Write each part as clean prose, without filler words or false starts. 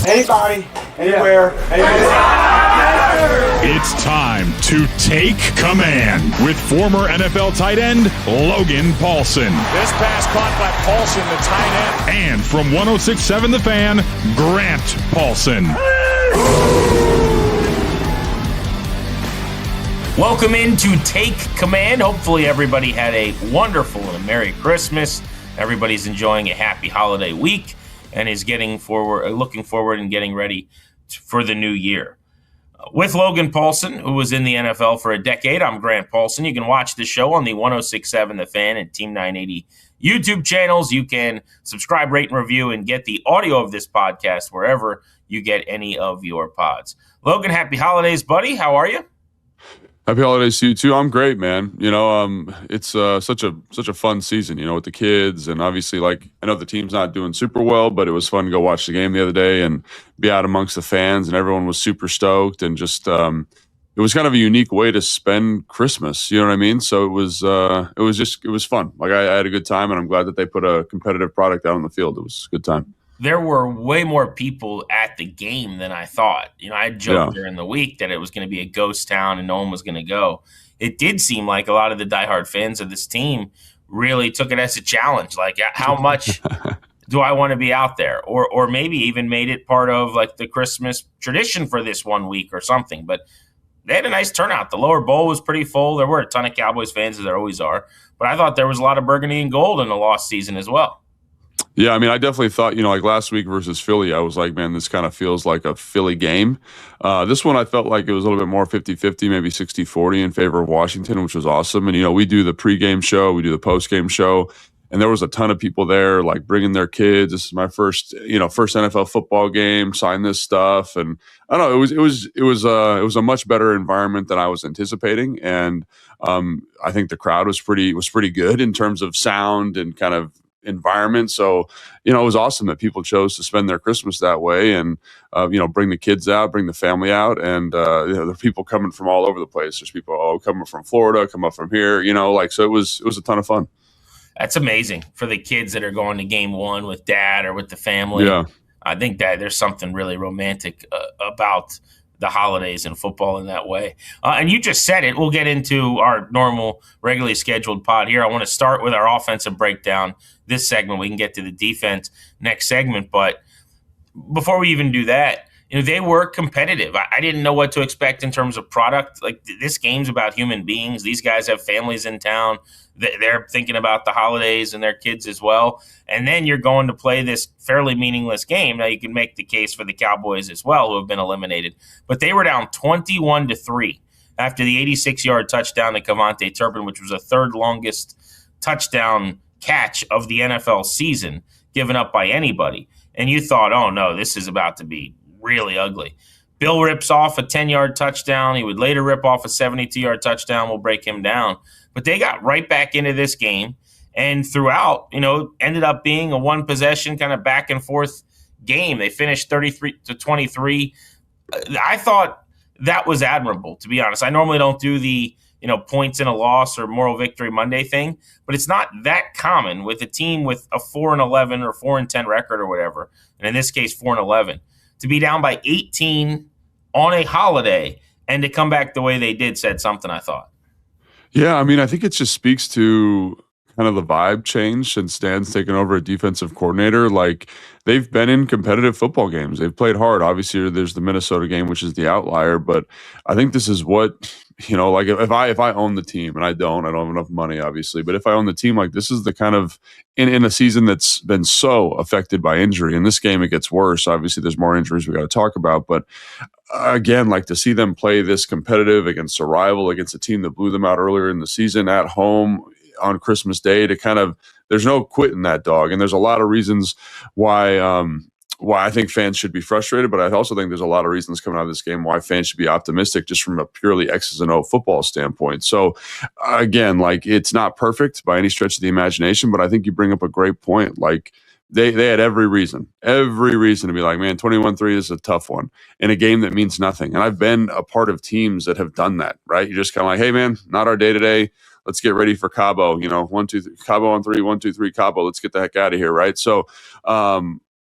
Anybody, anywhere, It's time to take command with former NFL tight end Logan Paulsen. This pass caught by Paulsen, the tight end. And from 106.7 The Fan, Grant Paulsen. Welcome into Take Command. Hopefully everybody had a wonderful and a Merry Christmas. Everybody's enjoying a happy holiday week and is looking forward and getting ready for the new year. With Logan Paulsen, who was in the NFL for a decade, I'm Grant Paulsen. You can watch the show on the 106.7 The Fan and Team 980 YouTube channels. You can subscribe, rate, and review, and get the audio of this podcast wherever you get any of your pods. Logan, happy holidays, buddy. How are you? Happy holidays to you too. I'm great, man. It's such a fun season, with the kids, and obviously, I know the team's not doing super well, but it was fun to go watch the game the other day and be out amongst the fans, and everyone was super stoked, and just it was kind of a unique way to spend Christmas. You know what I mean? So it was fun. I had a good time, and I'm glad that they put a competitive product out on the field. It was a good time. There were way more people at the game than I thought. I joked during the week that it was going to be a ghost town and no one was going to go. It did seem like a lot of the diehard fans of this team really took it as a challenge. Like, how much do I want to be out there? Or maybe even made it part of the Christmas tradition for this 1 week or something. But they had a nice turnout. The lower bowl was pretty full. There were a ton of Cowboys fans, as there always are. But I thought there was a lot of burgundy and gold in the lost season as well. Yeah, I definitely thought, last week versus Philly, I was like, man, this kind of feels like a Philly game. This one, I felt like it was a little bit more 50-50, maybe 60-40 in favor of Washington, which was awesome. And, we do the pregame show, we do the postgame show, and there was a ton of people there, bringing their kids. This is my first NFL football game, sign this stuff. And I don't know, it was a much better environment than I was anticipating. And I think the crowd was pretty good in terms of sound and kind of environment. So, it was awesome that people chose to spend their Christmas that way and, bring the kids out, bring the family out. And, there are people coming from all over the place. There's people coming from Florida, come up from here, so it was a ton of fun. That's amazing for the kids that are going to game one with dad or with the family. Yeah. I think that there's something really romantic about the holidays and football in that way. And you just said it. We'll get into our normal, regularly scheduled pod here. I want to start with our offensive breakdown this segment. We can get to the defense next segment. But before we even do that, they were competitive. I didn't know what to expect in terms of product. This game's about human beings. These guys have families in town. They're thinking about the holidays and their kids as well. And then you're going to play this fairly meaningless game. Now, you can make the case for the Cowboys as well, who have been eliminated. But they were down 21-3 after the 86-yard touchdown to Cavante Turpin, which was the third longest touchdown catch of the NFL season given up by anybody. And you thought, oh, no, this is about to be really ugly. Bill rips off a 10-yard touchdown. He would later rip off a 72-yard touchdown. We'll break him down. But they got right back into this game, and throughout, ended up being a one-possession kind of back-and-forth game. They finished 33-23. I thought that was admirable, to be honest. I normally don't do the points in a loss or moral victory Monday thing, but it's not that common with a team with a 4-11 or 4-10 record or whatever, and in this case 4-11, to be down by 18 on a holiday and to come back the way they did said something, I thought. Yeah, I think it just speaks to kind of the vibe change since Stan's taken over a defensive coordinator. They've been in competitive football games. They've played hard. Obviously, there's the Minnesota game, which is the outlier, but I think this is what, if I own the team, and I don't have enough money, obviously, but if I own the team, this is the kind of, in a season that's been so affected by injury. In this game, it gets worse. Obviously, there's more injuries we got to talk about, but again, to see them play this competitive against a rival, against a team that blew them out earlier in the season at home on Christmas Day, to kind of, there's no quitting that dog. And there's a lot of reasons why I think fans should be frustrated, but I also think there's a lot of reasons coming out of this game why fans should be optimistic just from a purely X's and O football standpoint. So again, it's not perfect by any stretch of the imagination, but I think you bring up a great point. They had every reason to be like, man, 21-3 is a tough one in a game that means nothing. And I've been a part of teams that have done that, right? You're just kind of like, hey, man, not our day today. Let's get ready for Cabo, 1, 2, 3, Cabo on 3, 1, 2, 3, Cabo. Let's get the heck out of here, right? So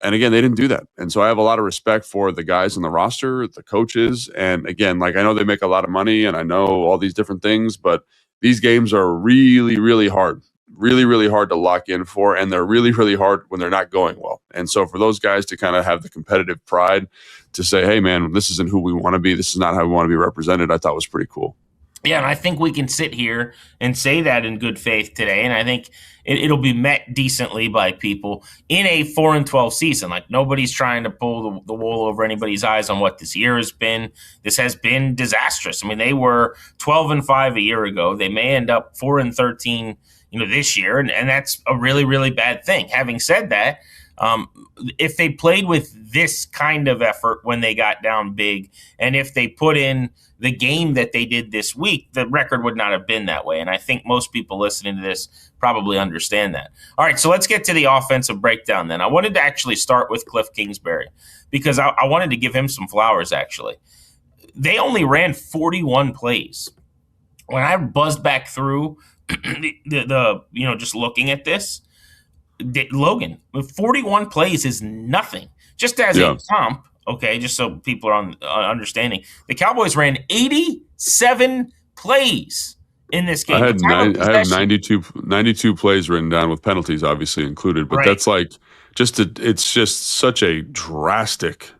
And again, they didn't do that. And so I have a lot of respect for the guys on the roster, the coaches. And again, like I know they make a lot of money and I know all these different things, but these games are really, really hard, really, really hard to lock in for. And they're really, really hard when they're not going well. And so for those guys to kind of have the competitive pride to say, hey, man, this isn't who we want to be. This is not how we want to be represented. I thought was pretty cool. Yeah, and I think we can sit here and say that in good faith today, and I think it'll be met decently by people in a 4-12 season. Like nobody's trying to pull the wool over anybody's eyes on what this year has been. This has been disastrous. I mean, they were 12-5 a year ago. They may end up 4-13, this year, and that's a really, really bad thing. Having said that, if they played with this kind of effort when they got down big, and if they put in the game that they did this week, the record would not have been that way. And I think most people listening to this probably understand that. All right, so let's get to the offensive breakdown then. I wanted to actually start with Cliff Kingsbury because I wanted to give him some flowers, actually. They only ran 41 plays. When I buzzed back through just looking at this, Logan, 41 plays is nothing. Just as a comp, okay, just so people are on understanding, the Cowboys ran 87 plays in this game. I have 92 plays written down with penalties obviously included, but that's like it's just such a drastic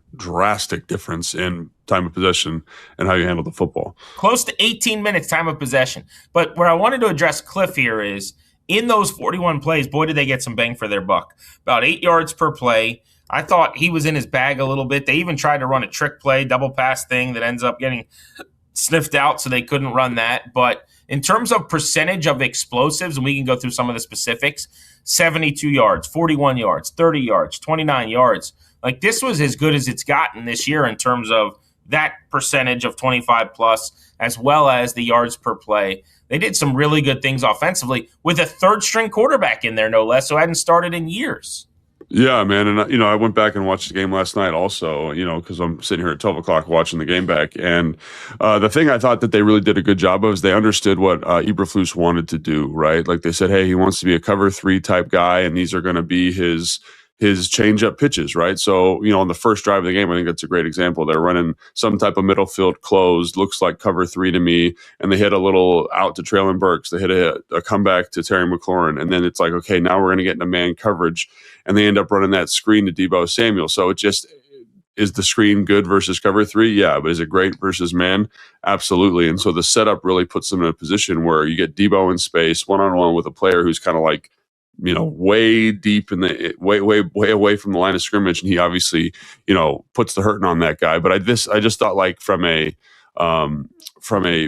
difference in time of possession and how you handle the football. Close to 18 minutes time of possession. But where I wanted to address Cliff here is in those 41 plays, boy, did they get some bang for their buck. About 8 yards per play. I thought he was in his bag a little bit. They even tried to run a trick play, double pass thing that ends up getting sniffed out, so they couldn't run that. But in terms of percentage of explosives, and we can go through some of the specifics, 72 yards, 41 yards, 30 yards, 29 yards. Like this was as good as it's gotten this year in terms of that percentage of 25 plus, as well as the yards per play. They did some really good things offensively with a third string quarterback in there, no less, so hadn't started in years. Yeah, man. And, I went back and watched the game last night also, because I'm sitting here at 12 o'clock watching the game back. And the thing I thought that they really did a good job of is they understood what Eberflus wanted to do, right? Like they said, hey, he wants to be a cover 3 type guy, and these are going to be his change-up pitches, right? So, on the first drive of the game, I think that's a great example. They're running some type of middle field closed, looks like cover 3 to me, and they hit a little out to Traylon Burks. They hit a comeback to Terry McLaurin, and then it's like, okay, now we're going to get into man coverage, and they end up running that screen to Deebo Samuel. So it just is the screen good versus cover 3? Yeah, but is it great versus man? Absolutely. And so the setup really puts them in a position where you get Deebo in space, one-on-one with a player who's kind of like, way deep in the way away from the line of scrimmage, and he obviously, puts the hurting on that guy. But I just thought like from a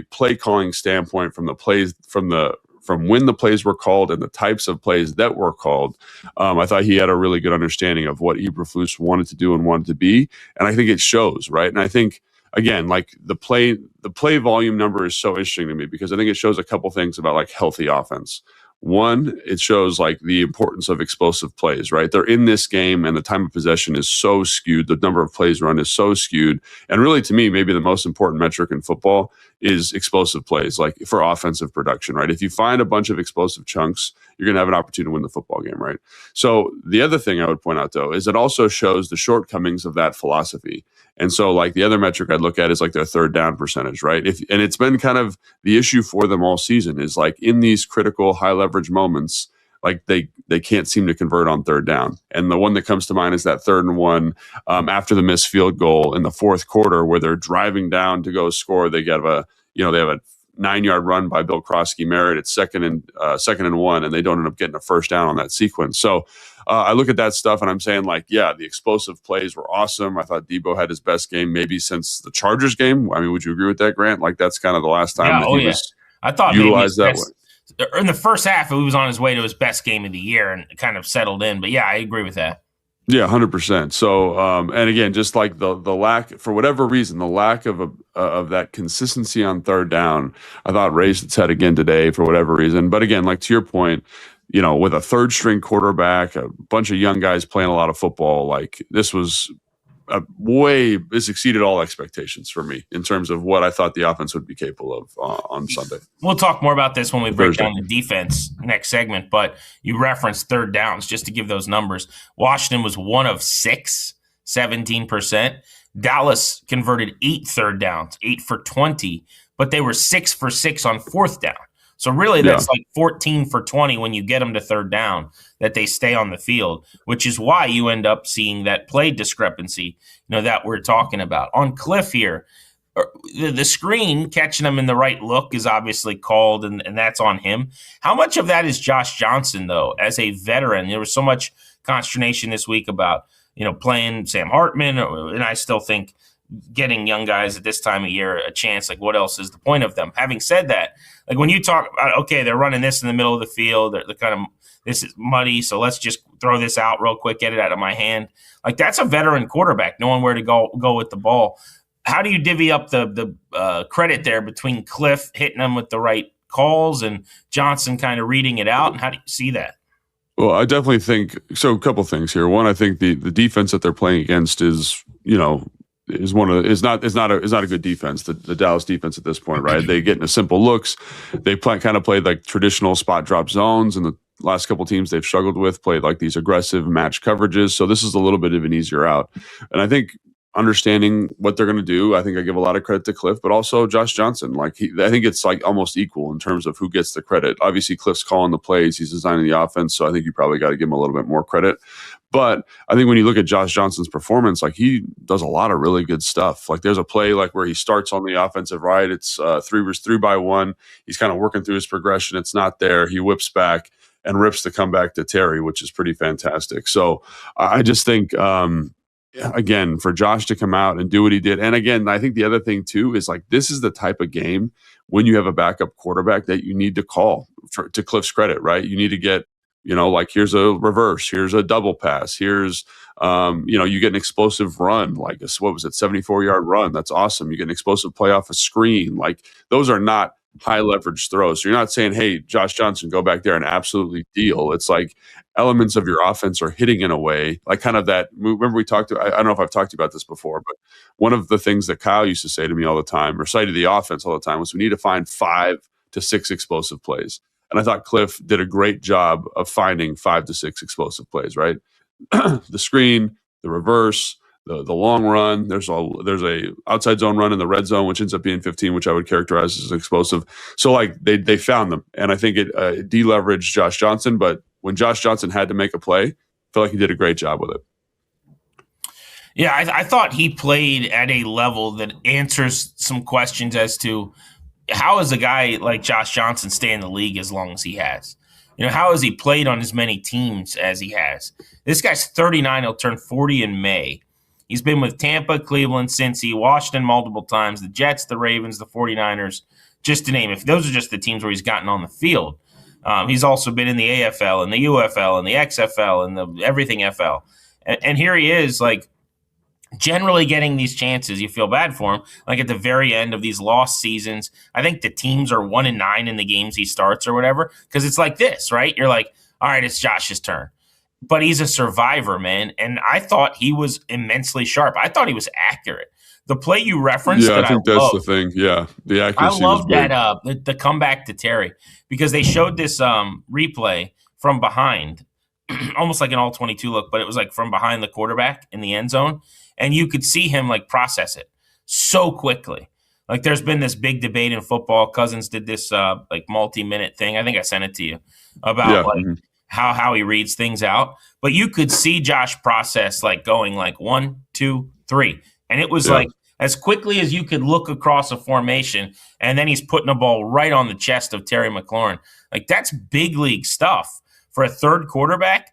play calling standpoint, from when the plays were called and the types of plays that were called, I thought he had a really good understanding of what Eberflus wanted to do and wanted to be, and I think it shows, right? And I think again, like the play volume number is so interesting to me because I think it shows a couple things about like healthy offense. One, it shows like the importance of explosive plays, right? They're in this game and the time of possession is so skewed. The number of plays run is so skewed. And really, to me, maybe the most important metric in football is explosive plays, like for offensive production, right? If you find a bunch of explosive chunks, you're going to have an opportunity to win the football game, right? So the other thing I would point out, though, is it also shows the shortcomings of that philosophy. And so like the other metric I'd look at is like their third down percentage, right? And it's been kind of the issue for them all season is like in these critical high leverage moments, like they can't seem to convert on third down. And the one that comes to mind is that 3rd and 1 after the missed field goal in the fourth quarter where they're driving down to go score. They have a 9-yard run by Bill Krosky-Merritt. It's second and 1, and they don't end up getting a first down on that sequence. So I look at that stuff and I'm saying like, yeah, the explosive plays were awesome. I thought Deebo had his best game maybe since the Chargers game. I mean, would you agree with that, Grant? Like that's kind of the last time that he was I thought utilized that way. In the first half, he was on his way to his best game of the year and kind of settled in. But yeah, I agree with that. Yeah, 100%. So, and again, just like the lack, for whatever reason, the lack of that consistency on third down, I thought raised its head again today for whatever reason. But again, like to your point, with a third string quarterback, a bunch of young guys playing a lot of football, like this was this exceeded all expectations for me in terms of what I thought the offense would be capable of on Sunday. We'll talk more about this when we break Thursday. down the defense next segment, but you referenced third downs just to give those numbers. Washington was 1 of 6, 17%. Dallas converted 8 third downs, 8 for 20, but they were 6 for 6 on fourth down. So really that's like 14 for 20 when you get them to third down that they stay on the field, which is why you end up seeing that play discrepancy, that we're talking about. On Cliff here, the screen catching him in the right look is obviously called, and that's on him. How much of that is Josh Johnson, though, as a veteran? There was so much consternation this week about, playing Sam Hartman, and I still think getting young guys at this time of year a chance, like what else is the point of them? Having said that, like when you talk about, okay, they're running this in the middle of the field, they're kind of, this is muddy, so let's just throw this out real quick, get it out of my hand. Like that's a veteran quarterback, knowing where to go with the ball. How do you divvy up the credit there between Cliff hitting them with the right calls and Johnson kind of reading it out? And how do you see that? Well, I definitely think so. A couple things here. One, I think the defense that they're playing against is not a good defense. The Dallas defense at this point, right? They get into simple looks. They kind of played like traditional spot drop zones, and the last couple teams they've struggled with played like these aggressive match coverages. So this is a little bit of an easier out. And I think understanding what they're going to do, I think I give a lot of credit to Cliff, but also Josh Johnson. I think it's like almost equal in terms of who gets the credit. Obviously, Cliff's calling the plays, he's designing the offense, so I think you probably got to give him a little bit more credit. But I think when you look at Josh Johnson's performance, like he does a lot of really good stuff. Like there's a play like where he starts on the offensive right. It's 3-by-1. He's kind of working through his progression. It's not there. He whips back and rips the comeback to Terry, which is pretty fantastic. So I just think, again, for Josh to come out and do what he did. And again, I think the other thing too is like this is the type of game when you have a backup quarterback that you need to call to Cliff's credit, right? You need to get, like here's a reverse, here's a double pass, here's, you get an explosive run, like what was it, 74-yard run. That's awesome. You get an explosive play off a screen. Like those are not high leverage throws. So you're not saying, hey, Josh Johnson, go back there and absolutely deal. It's like elements of your offense are hitting in a way, like kind of that. Remember we talked to, I don't know if I've talked to you about this before, but one of the things that Kyle used to say to me all the time, or say to the offense all the time, was we need to find 5 to 6 explosive plays. And I thought Cliff did a great job of finding 5 to 6 explosive plays, right? The screen, the reverse, the long run. There's a outside zone run in the red zone, which ends up being 15, which I would characterize as explosive. So like they found them, and I think it deleveraged Josh Johnson. But when Josh Johnson had to make a play, I feel like he did a great job with it. Yeah, I thought he played at a level that answers some questions as to how is a guy like Josh Johnson stay in the league as long as he has? How has he played on as many teams as he has? This guy's 39. He'll turn 40 in May. He's been with Tampa, Cleveland, Cincy, Washington multiple times, the Jets, the Ravens, the 49ers, just to name it. Those are just the teams where he's gotten on the field. He's also been in the AFL and the UFL and the XFL and the everything FL. And here he is, like, generally getting these chances. You feel bad for him. Like at the very end of these lost seasons, I think the teams are 1-9 in the games he starts or whatever, because it's like this, right? You're like, all right, it's Josh's turn. But he's a survivor, man. And I thought he was immensely sharp. I thought he was accurate. The play you referenced, I think that's the thing. Yeah, the accuracy. I love that the comeback to Terry, because they showed this replay from behind, almost like an all-22 look, but it was like from behind the quarterback in the end zone. And you could see him like process it so quickly. Like there's been this big debate in football. Cousins did this like multi-minute thing. I think I sent it to you about how he reads things out. But you could see Josh process like going like 1, 2, 3. And it was like as quickly as you could look across a formation, and then he's putting a ball right on the chest of Terry McLaurin. Like that's big league stuff for a third quarterback.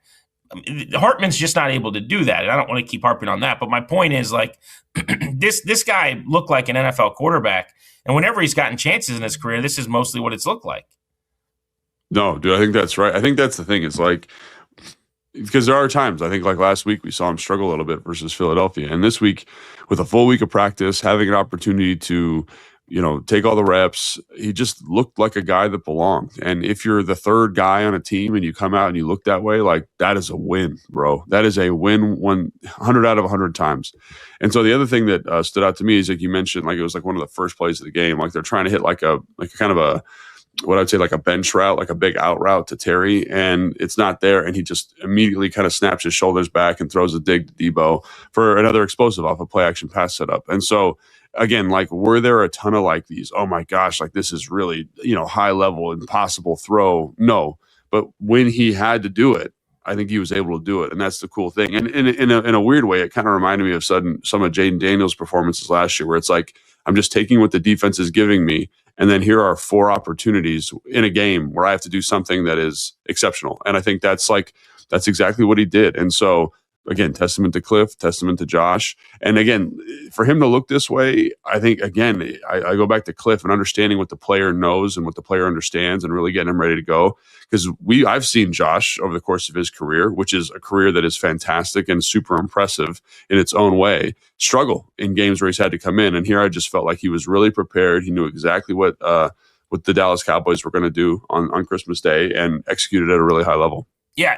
Hartman's just not able to do that. And I don't want to keep harping on that. But my point is, like, this guy looked like an NFL quarterback. And whenever he's gotten chances in his career, this is mostly what it's looked like. No, dude, I think that's right. I think that's the thing. It's like, because there are times, I think like last week, we saw him struggle a little bit versus Philadelphia. And this week, with a full week of practice, having an opportunity to take all the reps. He just looked like a guy that belonged. And if you're the third guy on a team and you come out and you look that way, like, that is a win, bro. That is a win 100 out of 100 times. And so the other thing that stood out to me is, like you mentioned, like, it was like one of the first plays of the game. Like, they're trying to hit like a kind of a, what I'd say, like a bench route, like a big out route to Terry, and it's not there. And he just immediately kind of snaps his shoulders back and throws a dig to Debo for another explosive off a play action pass setup. And so, again, like, were there a ton of like these, oh my gosh, like, this is really, high level, impossible throw? No. But when he had to do it, I think he was able to do it. And that's the cool thing. And in a weird way, it kind of reminded me of some of Jaden Daniels' performances last year, where it's like, I'm just taking what the defense is giving me, and then here are 4 opportunities in a game where I have to do something that is exceptional. And I think that's exactly what he did. And so, again, testament to Cliff, testament to Josh. And again, for him to look this way, I think, again, I go back to Cliff and understanding what the player knows and what the player understands and really getting him ready to go. Because I've seen Josh over the course of his career, which is a career that is fantastic and super impressive in its own way, struggle in games where he's had to come in. And here I just felt like he was really prepared. He knew exactly what the Dallas Cowboys were going to do on Christmas Day and executed at a really high level. Yeah,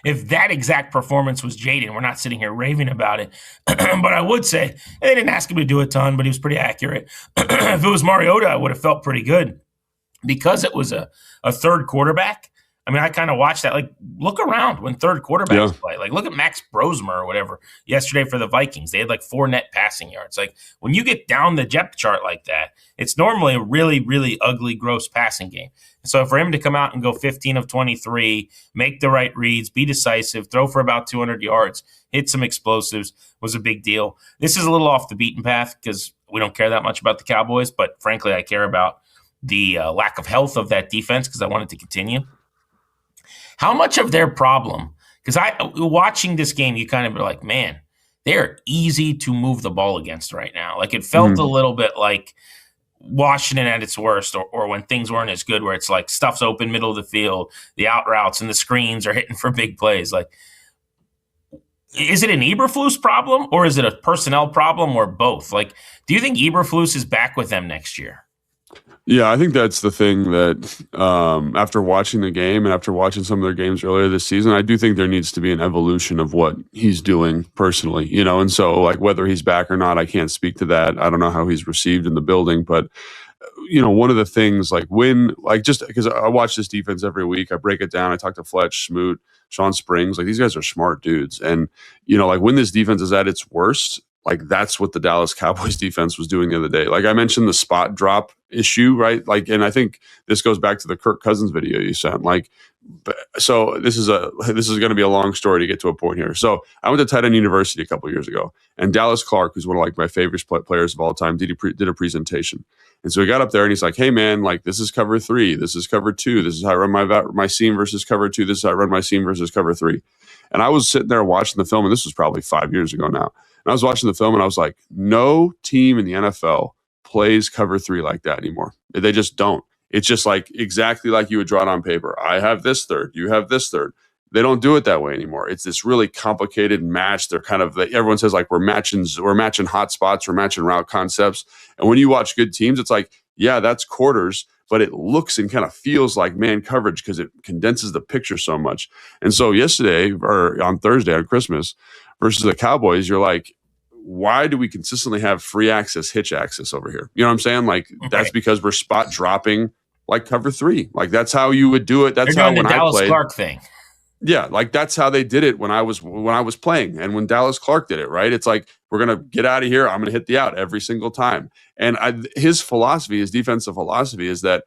if that exact performance was Jaden, we're not sitting here raving about it. But I would say they didn't ask him to do a ton, but he was pretty accurate. If it was Mariota, I would have felt pretty good. Because it was a third quarterback, I mean, I kind of watched that. Like, look around when third quarterbacks play. Like, look at Max Brosmer or whatever yesterday for the Vikings. They had like 4 net passing yards. Like, when you get down the depth chart like that, it's normally a really, really ugly, gross passing game. So for him to come out and go 15 of 23, make the right reads, be decisive, throw for about 200 yards, hit some explosives was a big deal. This is a little off the beaten path because we don't care that much about the Cowboys, but frankly, I care about the lack of health of that defense because I want it to continue. How much of their problem, because watching this game, you kind of are like, man, they're easy to move the ball against right now. Like, it felt a little bit like Washington at its worst, or when things weren't as good, where it's like stuff's open middle of the field, the out routes and the screens are hitting for big plays. Like, is it an Eberflus problem or is it a personnel problem or both? Like, do you think Eberflus is back with them next year? Yeah, I think that's the thing that after watching the game and after watching some of their games earlier this season, I do think there needs to be an evolution of what he's doing personally, and so, like, whether he's back or not, I can't speak to that. I don't know how he's received in the building, but one of the things, like, just because I watch this defense every week, I break it down. I talk to Fletch, Smoot, Sean Springs, like, these guys are smart dudes. And, like, when this defense is at its worst, like, that's what the Dallas Cowboys defense was doing the other day. Like, I mentioned the spot drop issue, right? Like, and I think this goes back to the Kirk Cousins video you sent. Like, so this is going to be a long story to get to a point here. So I went to Tight End University a couple of years ago, and Dallas Clark, who's one of, like, my favorite players of all time, did a presentation. And so he got up there and he's like, hey man, like, this is cover 3, this is cover 2, this is how I run my seam versus cover 2, this is how I run my seam versus cover 3. And I was sitting there watching the film, and this was probably 5 years ago now. And I was watching the film and I was like, no team in the NFL plays cover 3 like that anymore. They just don't. It's just like exactly like you would draw it on paper. I have this third, you have this third. They don't do it that way anymore. It's this really complicated match. They're kind of, everyone says, like, we're matching hot spots, we're matching route concepts. And when you watch good teams, it's like, yeah, that's quarters, but it looks and kind of feels like man coverage because it condenses the picture so much. And so yesterday, or on Thursday on Christmas, versus the Cowboys, you're like, why do we consistently have free access, hitch access over here? You know what I'm saying? Like, that's because we're spot dropping like cover 3. Like, that's how you would do it. That's how when I played. Dallas Clark thing. Yeah, like, that's how they did it when I was playing, and when Dallas Clark did it, right? It's like, we're gonna get out of here. I'm gonna hit the out every single time. And his philosophy, his defensive philosophy, is that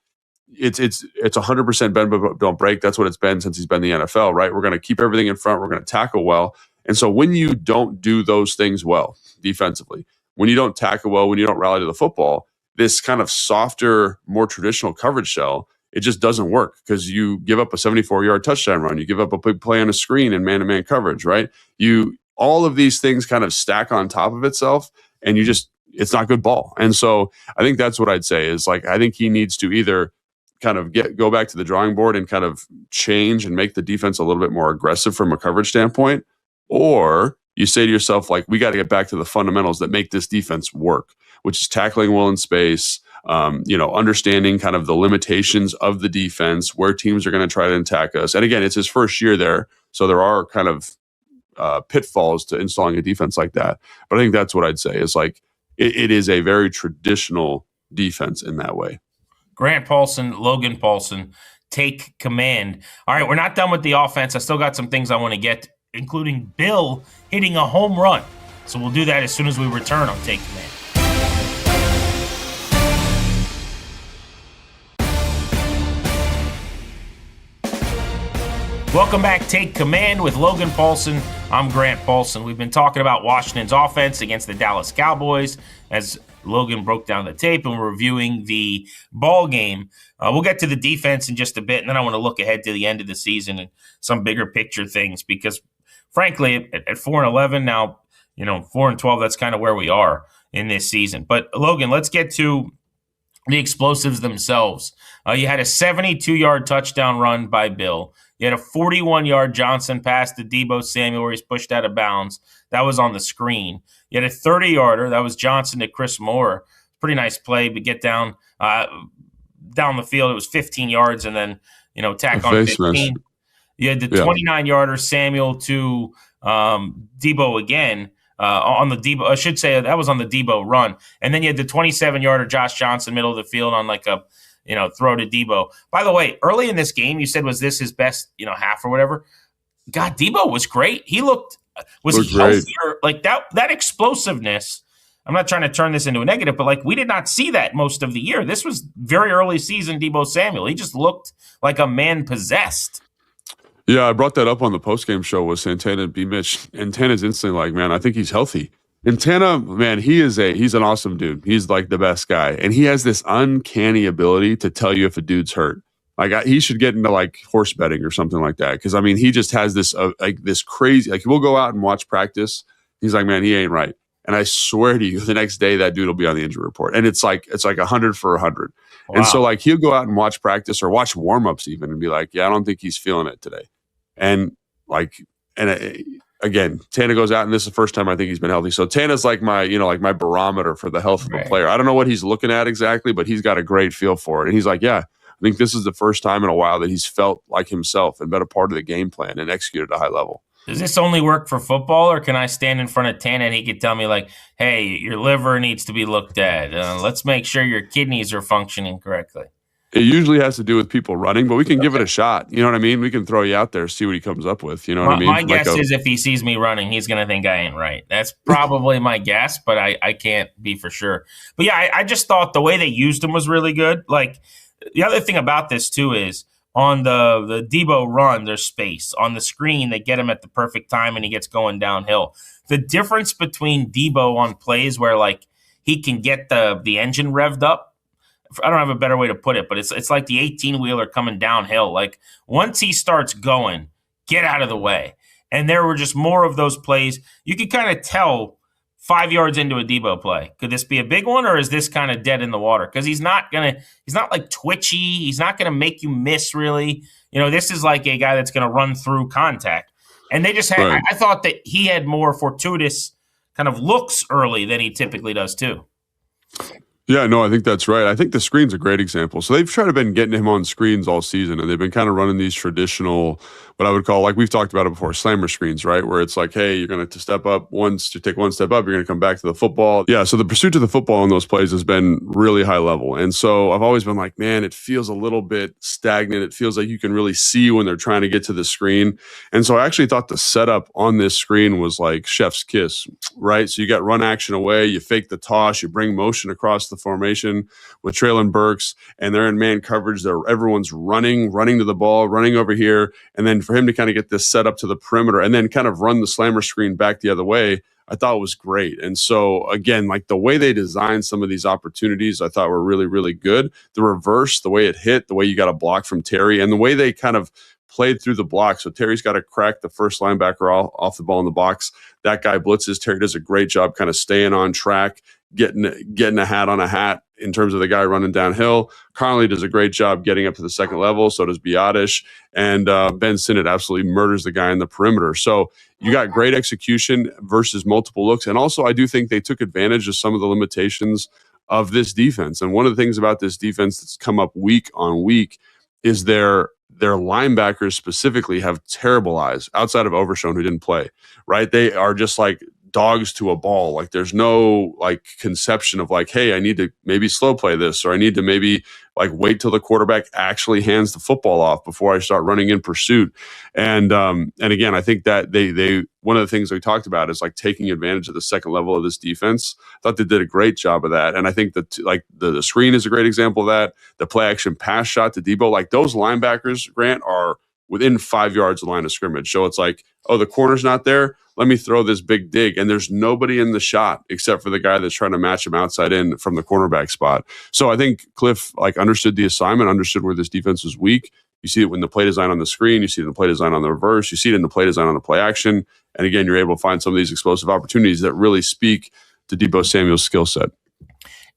it's 100% bend but don't break. That's what it's been since he's been in the NFL, right? We're gonna keep everything in front. We're gonna tackle well. And so when you don't do those things well defensively, when you don't tackle well, when you don't rally to the football, this kind of softer, more traditional coverage shell, it just doesn't work because you give up a 74-yard touchdown run. You give up a big play on a screen in man-to-man coverage, right? All of these things kind of stack on top of itself, and it's not good ball. And so I think that's what I'd say is, like, I think he needs to either kind of go back to the drawing board and kind of change and make the defense a little bit more aggressive from a coverage standpoint, or you say to yourself, like, we got to get back to the fundamentals that make this defense work, which is tackling well in space, understanding kind of the limitations of the defense, where teams are going to try to attack us. And again, it's his first year there, so there are kind of pitfalls to installing a defense like that. But I think that's what I'd say is like it is a very traditional defense in that way. Grant Paulsen, Logan Paulsen, take command. All right, we're not done with the offense. I still got some things I want to get to, including Bill hitting a home run. So we'll do that as soon as we return on Take Command. Welcome back, Take Command with Logan Paulsen. I'm Grant Paulsen. We've been talking about Washington's offense against the Dallas Cowboys as Logan broke down the tape, and we're reviewing the ball game. We'll get to the defense in just a bit, and then I want to look ahead to the end of the season and some bigger picture things because, frankly, at 4-11 now, 4-12, that's kind of where we are in this season. But, Logan, let's get to the explosives themselves. You had a 72-yard touchdown run by Bill. You had a 41-yard Johnson pass to Deebo Samuel where he's pushed out of bounds. That was on the screen. You had a 30-yarder. That was Johnson to Chris Moore. Pretty nice play, but get down the field. It was 15 yards and then, tack on 15. Mesh. You had the 29-yarder Samuel to Deebo again on the Deebo. I should say that was on the Deebo run. And then you had the 27-yarder Josh Johnson, middle of the field on like a throw to Deebo. By the way, early in this game, you said, was this his best, half or whatever? God, Deebo was great. He was healthier. Like that explosiveness. I'm not trying to turn this into a negative, but like we did not see that most of the year. This was very early season Deebo Samuel. He just looked like a man possessed. Yeah, I brought that up on the postgame show with Santana and B. Mitch. And Tana's instantly like, man, I think he's healthy. And Tana, man, he's an awesome dude. He's like the best guy. And he has this uncanny ability to tell you if a dude's hurt. Like he should get into like horse betting or something like that. Cause I mean, he just has this, this crazy, like we'll go out and watch practice. He's like, man, he ain't right. And I swear to you, the next day that dude will be on the injury report. And it's like 100 for 100. Wow. And so like he'll go out and watch practice or watch warmups even and be like, yeah, I don't think he's feeling it today. And again, Tana goes out, and this is the first time I think he's been healthy. So Tana's like my barometer for the health of a player. I don't know what he's looking at exactly, but he's got a great feel for it. And he's like, yeah, I think this is the first time in a while that he's felt like himself and been a part of the game plan and executed at a high level. Does this only work for football, or can I stand in front of Tana and he could tell me like, hey, your liver needs to be looked at. Let's make sure your kidneys are functioning correctly. It usually has to do with people running, but we can give it a shot. You know what I mean? We can throw you out there, see what he comes up with. You know what I mean? My guess is if he sees me running, he's going to think I ain't right. That's probably my guess, but I can't be for sure. But yeah, I just thought the way they used him was really good. Like the other thing about this too is on the Deebo run, there's space. On the screen, they get him at the perfect time and he gets going downhill. The difference between Deebo on plays where like he can get the engine revved up, I don't have a better way to put it, but it's like the 18-wheeler coming downhill. Like once he starts going, get out of the way. And there were just more of those plays. You could kind of tell 5 yards into a Deebo play. Could this be a big one, or is this kind of dead in the water? Because he's not like twitchy. He's not gonna make you miss really. This is like a guy that's gonna run through contact. And they just had. Right. I thought that he had more fortuitous kind of looks early than he typically does too. Yeah, no, I think that's right. I think the screen's a great example. So they've tried to been getting him on screens all season, and they've been kind of running these traditional, what I would call, like we've talked about it before, slammer screens, right? Where it's like, hey, you're going to step up once, to take one step up, you're going to come back to the football. Yeah, so the pursuit to the football in those plays has been really high level. And so I've always been like, man, it feels a little bit stagnant. It feels like you can really see when they're trying to get to the screen. And so I actually thought the setup on this screen was like chef's kiss, right? So you got run action away, you fake the toss, you bring motion across the formation with Traylon Burks, and they're in man coverage. Everyone's running to the ball, running over here. And then for him to kind of get this set up to the perimeter and then kind of run the slammer screen back the other way, I thought was great. And so again, like the way they designed some of these opportunities, I thought were really, really good. The reverse, the way it hit, the way you got a block from Terry, and the way they kind of played through the block. So Terry's got to crack the first linebacker off the ball in the box. That guy blitzes. Terry does a great job kind of staying on track, getting a hat on a hat in terms of the guy running downhill. Connolly does a great job getting up to the second level. So does Biotish. And Ben Sinnott absolutely murders the guy in the perimeter. So you got great execution versus multiple looks. And also, I do think they took advantage of some of the limitations of this defense. And one of the things about this defense that's come up week on week is their linebackers specifically have terrible eyes outside of Overshown, who didn't play, right? They are just like dogs to a ball. Like there's no like conception of like, hey, I need to maybe slow play this, or I need to maybe like wait till the quarterback actually hands the football off before I start running in pursuit. And again, I think that they one of the things we talked about is like taking advantage of the second level of this defense. I thought they did a great job of that. And I think that like the screen is a great example of that. The play action pass shot to Debo, like those linebackers, Grant, are within 5 yards of the line of scrimmage. So it's like, oh, the corner's not there. Let me throw this big dig. And there's nobody in the shot except for the guy that's trying to match him outside in from the cornerback spot. So I think Cliff like understood the assignment, understood where this defense was weak. You see it in the play design on the screen. You see it in the play design on the reverse. You see it in the play design on the play action. And again, you're able to find some of these explosive opportunities that really speak to Debo Samuel's skill set.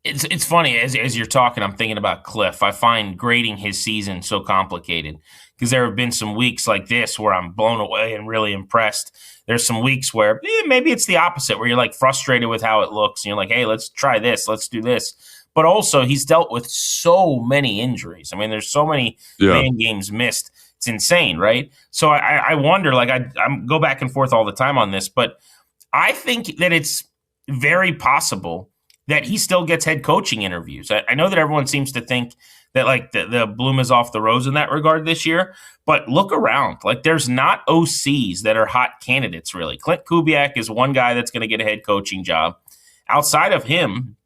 It's funny, as you're talking, I'm thinking about Cliff. I find grading his season so complicated because there have been some weeks like this where I'm blown away and really impressed. There's some weeks where maybe it's the opposite, where you're like frustrated with how it looks. And you're like, hey, let's try this. Let's do this. But also, he's dealt with so many injuries. I mean, there's so many man games missed. It's insane, right? So I wonder, like, I go back and forth all the time on this, but I think that it's very possible that he still gets head coaching interviews. I know that everyone seems to think that like the bloom is off the rose in that regard this year, but look around. Like there's not OCs that are hot candidates really. Clint Kubiak is one guy that's going to get a head coaching job. Outside of him,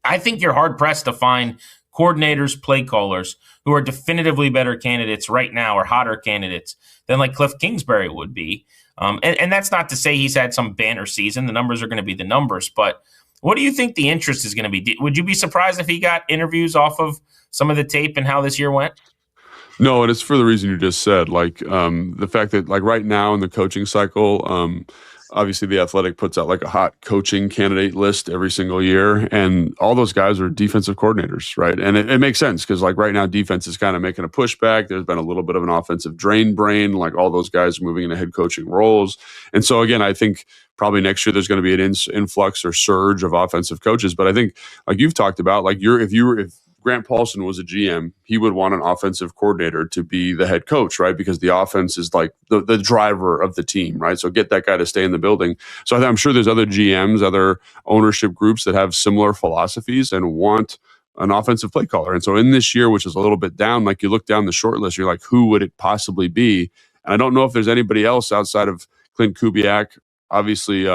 I think you're hard pressed to find coordinators, play callers who are definitively better candidates right now or hotter candidates than like Cliff Kingsbury would be. And that's not to say he's had some banner season. The numbers are going to be the numbers, but what do you think the interest is going to be? Would you be surprised if he got interviews off of some of the tape and how this year went? No, and it's for the reason you just said, like the fact that like right now in the coaching cycle, obviously the Athletic puts out like a hot coaching candidate list every single year, and all those guys are defensive coordinators, right? And it makes sense because like right now defense is kind of making a pushback. There's been a little bit of an offensive drain brain, like all those guys are moving into head coaching roles. And so again, I think probably next year there's going to be an influx or surge of offensive coaches. But I think like you've talked about, like if Grant Paulsen was a GM, he would want an offensive coordinator to be the head coach, right? Because the offense is like the driver of the team, right? So get that guy to stay in the building. So I'm sure there's other GMs, other ownership groups that have similar philosophies and want an offensive play caller. And so in this year, which is a little bit down, like you look down the short list, you're like, who would it possibly be? And I don't know if there's anybody else outside of Clint Kubiak, obviously,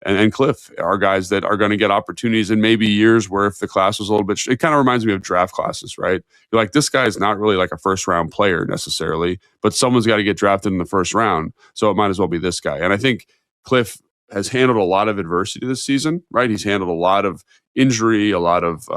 and Cliff are guys that are going to get opportunities in maybe years where if the class was a little bit, it kind of reminds me of draft classes, right? You're like, this guy is not really like a first round player necessarily, but someone's got to get drafted in the first round. So it might as well be this guy. And I think Cliff has handled a lot of adversity this season, right? He's handled a lot of injury, a lot of,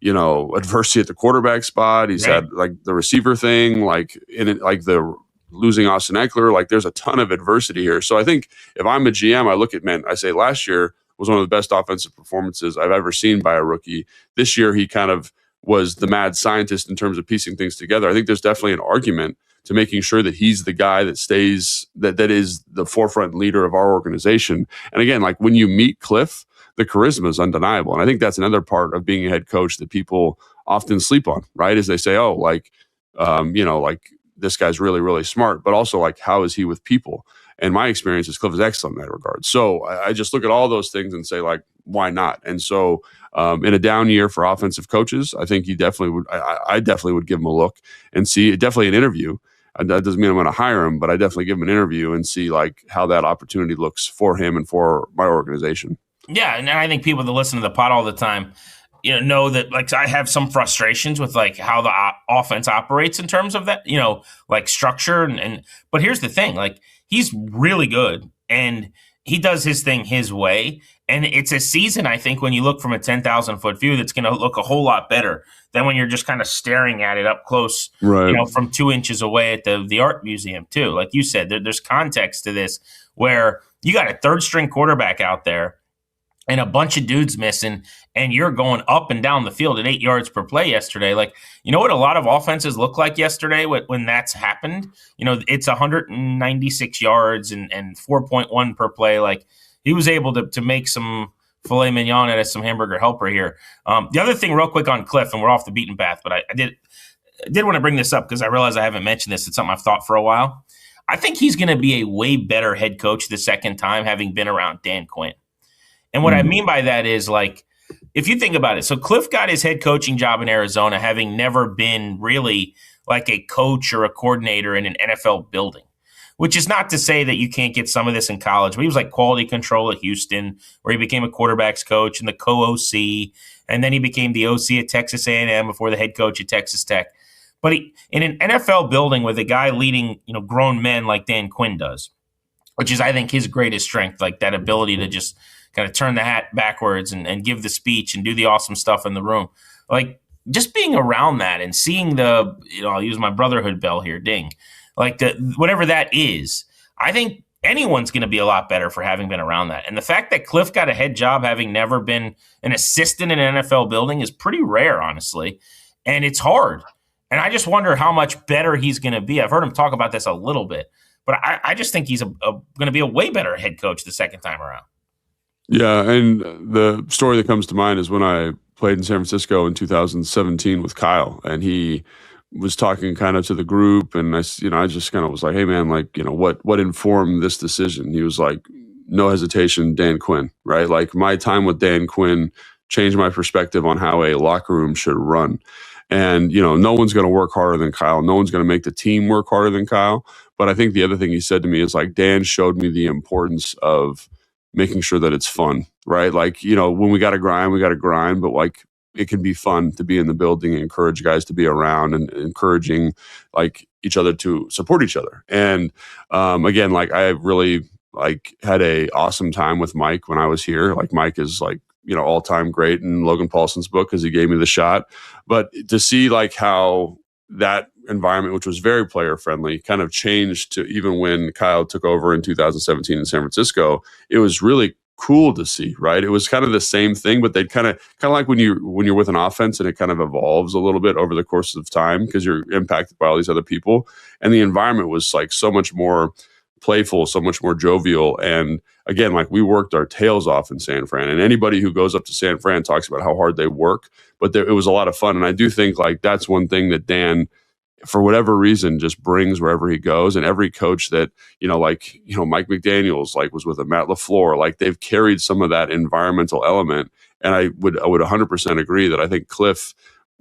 adversity at the quarterback spot. He's had like the receiver thing, like in it, like the losing Austin Eckler, like there's a ton of adversity here. So I think if I'm a GM, I look at, I say last year was one of the best offensive performances I've ever seen by a rookie. This year, he kind of was the mad scientist in terms of piecing things together. I think there's definitely an argument to making sure that he's the guy that stays, that is the forefront leader of our organization. And again, like when you meet Cliff, the charisma is undeniable. And I think that's another part of being a head coach that people often sleep on, right? Is they say, oh, like this guy's really, really smart, but also like, how is he with people? And my experience is Cliff is excellent in that regard. So I just look at all those things and say like, why not? And so in a down year for offensive coaches, I think he definitely would, I definitely would give him a look and see definitely an interview. And that doesn't mean I'm going to hire him, but I definitely give him an interview and see like how that opportunity looks for him and for my organization. Yeah. And I think people that listen to the pod all the time, know that like I have some frustrations with like how the offense operates in terms of that, like structure. But here's the thing, like he's really good and he does his thing his way. And it's a season, I think, when you look from a 10,000 foot view, that's going to look a whole lot better than when you're just kind of staring at it up close, right. From 2 inches away at the art museum too. Like you said, there's context to this where you got a third string quarterback out there and a bunch of dudes missing, and you're going up and down the field at 8 yards per play yesterday. Like, you know what a lot of offenses look like yesterday when that's happened? You know, it's 196 yards and 4.1 per play. Like, he was able to make some filet mignon out of some hamburger helper here. The other thing real quick on Cliff, and we're off the beaten path, but I did want to bring this up because I realize I haven't mentioned this. It's something I've thought for a while. I think he's going to be a way better head coach the second time, having been around Dan Quinn. And what I mean by that is, like, if you think about it, so Cliff got his head coaching job in Arizona, having never been really like a coach or a coordinator in an NFL building, which is not to say that you can't get some of this in college. But he was like quality control at Houston, where he became a quarterback's coach and the co-OC, and then he became the OC at Texas A&M before the head coach at Texas Tech. But in an NFL building with a guy leading, grown men like Dan Quinn does, which is, I think, his greatest strength, like that ability to just kind of turn the hat backwards and give the speech and do the awesome stuff in the room. Like, just being around that and seeing the, I'll use my brotherhood bell here, ding, like whatever that is, I think anyone's going to be a lot better for having been around that. And the fact that Cliff got a head job having never been an assistant in an NFL building is pretty rare, honestly. And it's hard. And I just wonder how much better he's going to be. I've heard him talk about this a little bit, but I just think he's going to be a way better head coach the second time around. Yeah, and the story that comes to mind is when I played in San Francisco in 2017 with Kyle, and he was talking kind of to the group, and I just kind of was like, "Hey, man, like, what informed this decision?" He was like, "No hesitation, Dan Quinn, right? Like, my time with Dan Quinn changed my perspective on how a locker room should run." And, no one's going to work harder than Kyle. No one's going to make the team work harder than Kyle. But I think the other thing he said to me is, like, Dan showed me the importance of making sure that it's fun, right? Like, when we got to grind, but like, it can be fun to be in the building and encourage guys to be around and encouraging like each other to support each other. And again, like, I really like had a awesome time with Mike when I was here. Like, Mike is like, all-time great in Logan Paulsen's book because he gave me the shot. But to see like how that environment, which was very player friendly, kind of changed to even when Kyle took over in 2017 in San Francisco, it was really cool to see, right? It was kind of the same thing, but they'd kind of like when you're with an offense and it kind of evolves a little bit over the course of time because you're impacted by all these other people. And the environment was like so much more playful, so much more jovial. And again, like, we worked our tails off in San Fran, and anybody who goes up to San Fran talks about how hard they work, but it was a lot of fun. And I do think like that's one thing that Dan, for whatever reason, just brings wherever he goes. And every coach that, Mike McDaniels, like, was with a Matt LaFleur, like, they've carried some of that environmental element. And I would 100% agree that I think Cliff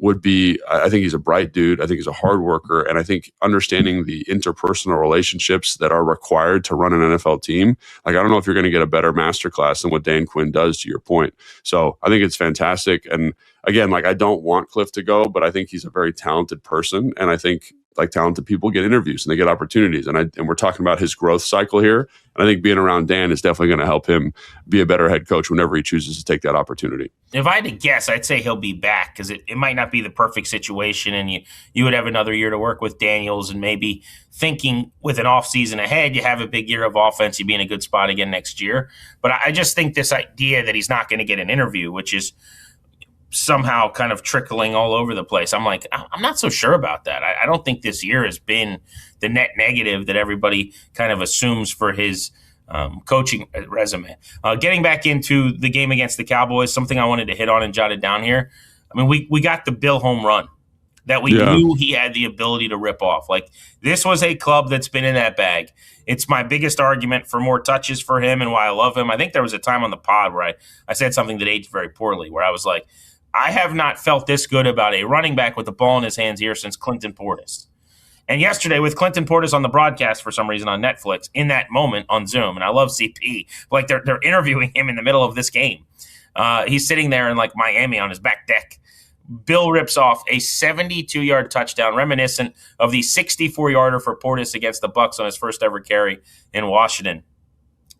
would be, I think he's a bright dude. I think he's a hard worker. And I think understanding the interpersonal relationships that are required to run an NFL team, like, I don't know if you're going to get a better masterclass than what Dan Quinn does, to your point. So I think it's fantastic. And again, like, I don't want Cliff to go, but I think he's a very talented person. And I think like talented people get interviews and they get opportunities. And we're talking about his growth cycle here. And I think being around Dan is definitely going to help him be a better head coach whenever he chooses to take that opportunity. If I had to guess, I'd say he'll be back because it might not be the perfect situation, and you would have another year to work with Daniels, and maybe thinking with an offseason ahead, you have a big year of offense, you'd be in a good spot again next year. But I just think this idea that he's not going to get an interview, which is somehow kind of trickling all over the place, I'm like, I'm not so sure about that. I don't think this year has been the net negative that everybody kind of assumes for his coaching resume. Getting back into the game against the Cowboys, something I wanted to hit on and jotted down here. I mean, we got the Bill home run that we knew he had the ability to rip off. Like, this was a club that's been in that bag. It's my biggest argument for more touches for him and why I love him. I think there was a time on the pod where I said something that aged very poorly, where I was like, I have not felt this good about a running back with the ball in his hands here since Clinton Portis. And yesterday, with Clinton Portis on the broadcast for some reason on Netflix, in that moment on Zoom, and I love CP, like they're interviewing him in the middle of this game. He's sitting there in like Miami on his back deck. Bill rips off a 72-yard touchdown, reminiscent of the 64-yarder for Portis against the Bucs on his first ever carry in Washington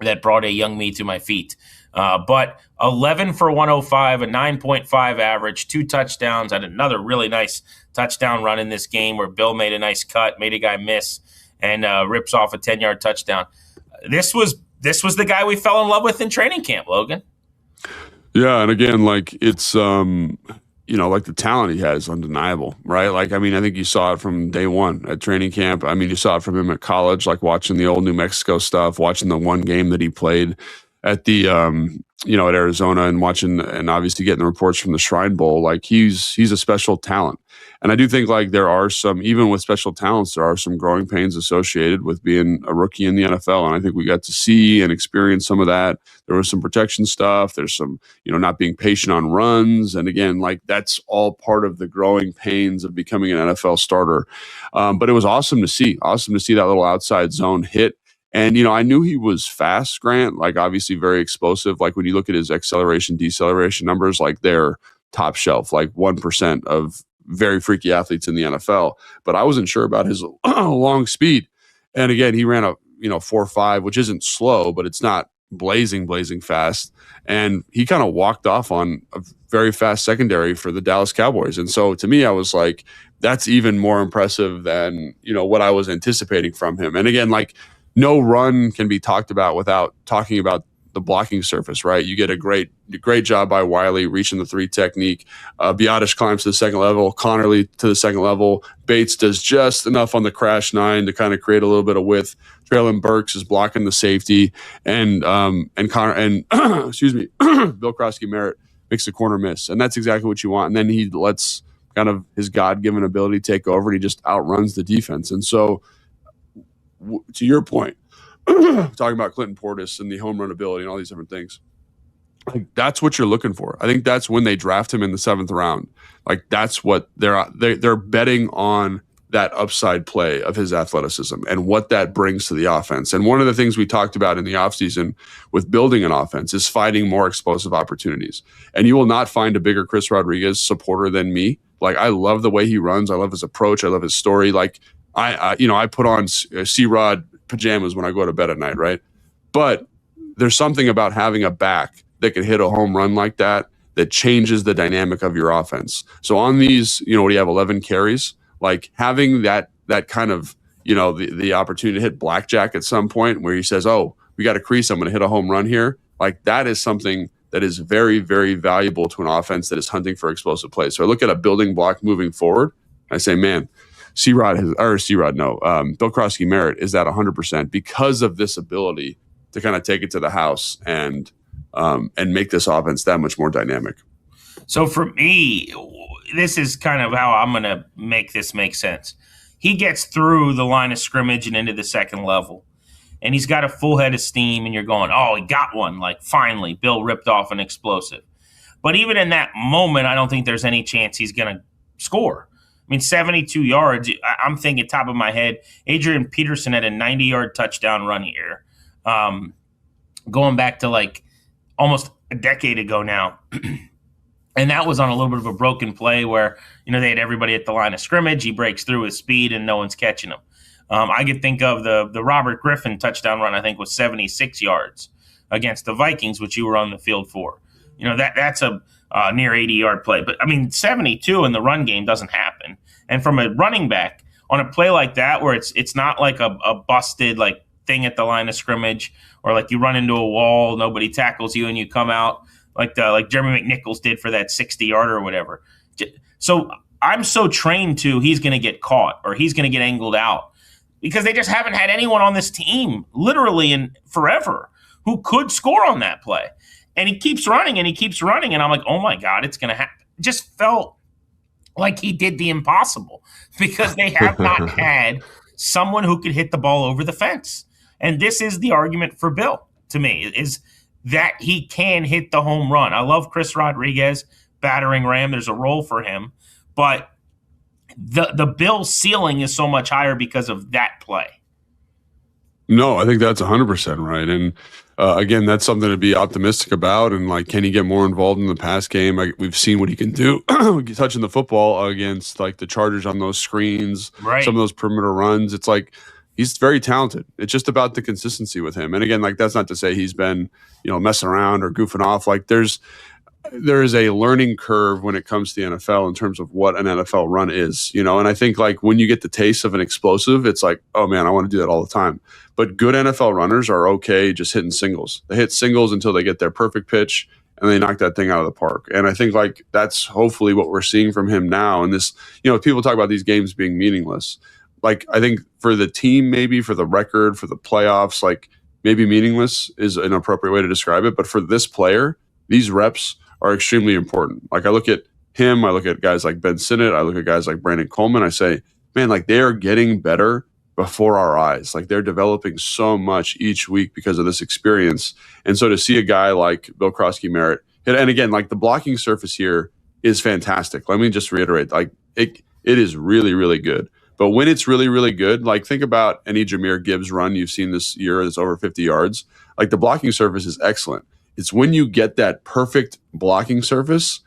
that brought a young me to my feet. But 11 for 105, a 9.5 average, 2 touchdowns, and another really nice touchdown run in this game where Bill made a nice cut, made a guy miss, and rips off a 10-yard touchdown. This was the guy we fell in love with in training camp, Logan. Yeah, and again, like it's like the talent he has is undeniable, right? Like, I mean, I think you saw it from day one at training camp. I mean, you saw it from him at college, like watching the old New Mexico stuff, watching the one game that he played at the at Arizona, and watching and obviously getting the reports from the Shrine Bowl. Like he's a special talent. And I do think like there are some, even with special talents, there are some growing pains associated with being a rookie in the NFL. And I think we got to see and experience some of that. There was some protection stuff. There's some, not being patient on runs. And again, like that's all part of the growing pains of becoming an NFL starter. But it was awesome to see that little outside zone hit. And, I knew he was fast, Grant, like obviously very explosive. Like when you look at his acceleration, deceleration numbers, like they're top shelf, like 1% of very freaky athletes in the NFL. But I wasn't sure about his long speed. And again, he ran a 4.5, which isn't slow, but it's not blazing fast. And he kind of walked off on a very fast secondary for the Dallas Cowboys. And so to me, I was like, that's even more impressive than, what I was anticipating from him. And again, like no run can be talked about without talking about the blocking surface, right? You get a great job by Wiley reaching the 3 technique. Biotish climbs to the second level. Connerly to the second level. Bates does just enough on the crash 9 to kind of create a little bit of width. Traylon Burks is blocking the safety, and Connor and excuse me, Bill Krosky-Merritt makes the corner miss, and that's exactly what you want. And then he lets kind of his God-given ability take over, and he just outruns the defense. And so, to your point, talking about Clinton Portis and the home run ability and all these different things, like that's what you're looking for. I think that's when they draft him in the 7th round. Like that's what they're betting on, that upside play of his athleticism and what that brings to the offense. And one of the things we talked about in the offseason with building an offense is finding more explosive opportunities. And you will not find a bigger Chris Rodriguez supporter than me. Like I love the way he runs. I love his approach. I love his story. Like I put on C-Rod pajamas when I go to bed at night, right? But there's something about having a back that can hit a home run like that changes the dynamic of your offense. So on these, what do you have, 11 carries? Like having that kind of, the opportunity to hit blackjack at some point where he says, oh, we got a crease, I'm going to hit a home run here. Like that is something that is very, very valuable to an offense that is hunting for explosive plays. So I look at a building block moving forward. I say, man, Bill Krosky-Merritt is at 100% because of this ability to kind of take it to the house and make this offense that much more dynamic. So for me, this is kind of how I'm going to make this make sense. He gets through the line of scrimmage and into the second level, and he's got a full head of steam, and you're going, oh, he got one. Like, finally, Bill ripped off an explosive. But even in that moment, I don't think there's any chance he's going to score. I mean, 72 yards, I'm thinking top of my head, Adrian Peterson had a 90-yard touchdown run here. Going back to like almost a decade ago now. And that was on a little bit of a broken play where, they had everybody at the line of scrimmage. He breaks through his speed and no one's catching him. I could think of the Robert Griffin touchdown run, I think was 76 yards against the Vikings, which you were on the field for. That's a near 80-yard play. But, 72 in the run game doesn't happen. And from a running back, on a play like that where it's not like a busted like thing at the line of scrimmage or like you run into a wall, nobody tackles you, and you come out like Jeremy McNichols did for that 60-yarder or whatever. So I'm so trained to he's going to get caught or he's going to get angled out because they just haven't had anyone on this team literally in forever who could score on that play. And he keeps running and he keeps running. And I'm like, oh, my God, it's going to happen. It just felt like he did the impossible because they have not had someone who could hit the ball over the fence. And this is the argument for Bill to me is that he can hit the home run. I love Chris Rodriguez, battering ram. There's a role for him. But the Bill ceiling is so much higher because of that play. No, I think that's 100% right. And again, that's something to be optimistic about. And like, can he get more involved in the pass game? We've seen what he can do touching the football against like the Chargers on those screens, right. Some of those perimeter runs. It's like, he's very talented. It's just about the consistency with him. And again, like that's not to say he's been, messing around or goofing off. Like there is a learning curve when it comes to the NFL in terms of what an NFL run is, and I think like when you get the taste of an explosive, it's like, oh man, I want to do that all the time. But good NFL runners are okay just hitting singles. They hit singles until they get their perfect pitch. and they knocked that thing out of the park. And I think like that's hopefully what we're seeing from him now. And this, people talk about these games being meaningless. Like I think for the team, maybe for the record, for the playoffs, like maybe meaningless is an appropriate way to describe it. But for this player, these reps are extremely important. Like I look at him, I look at guys like Ben Sinnott, I look at guys like Brandon Coleman. I say, man, like they are getting better before our eyes. Like they're developing so much each week because of this experience. And so to see a guy like Bill Krosky-Merritt, and again, like the blocking surface here is fantastic. Let me just reiterate, like it is really, really good. But when it's really, really good, like think about any Jahmyr Gibbs run you've seen this year that's over 50 yards. Like the blocking surface is excellent. It's when you get that perfect blocking surface,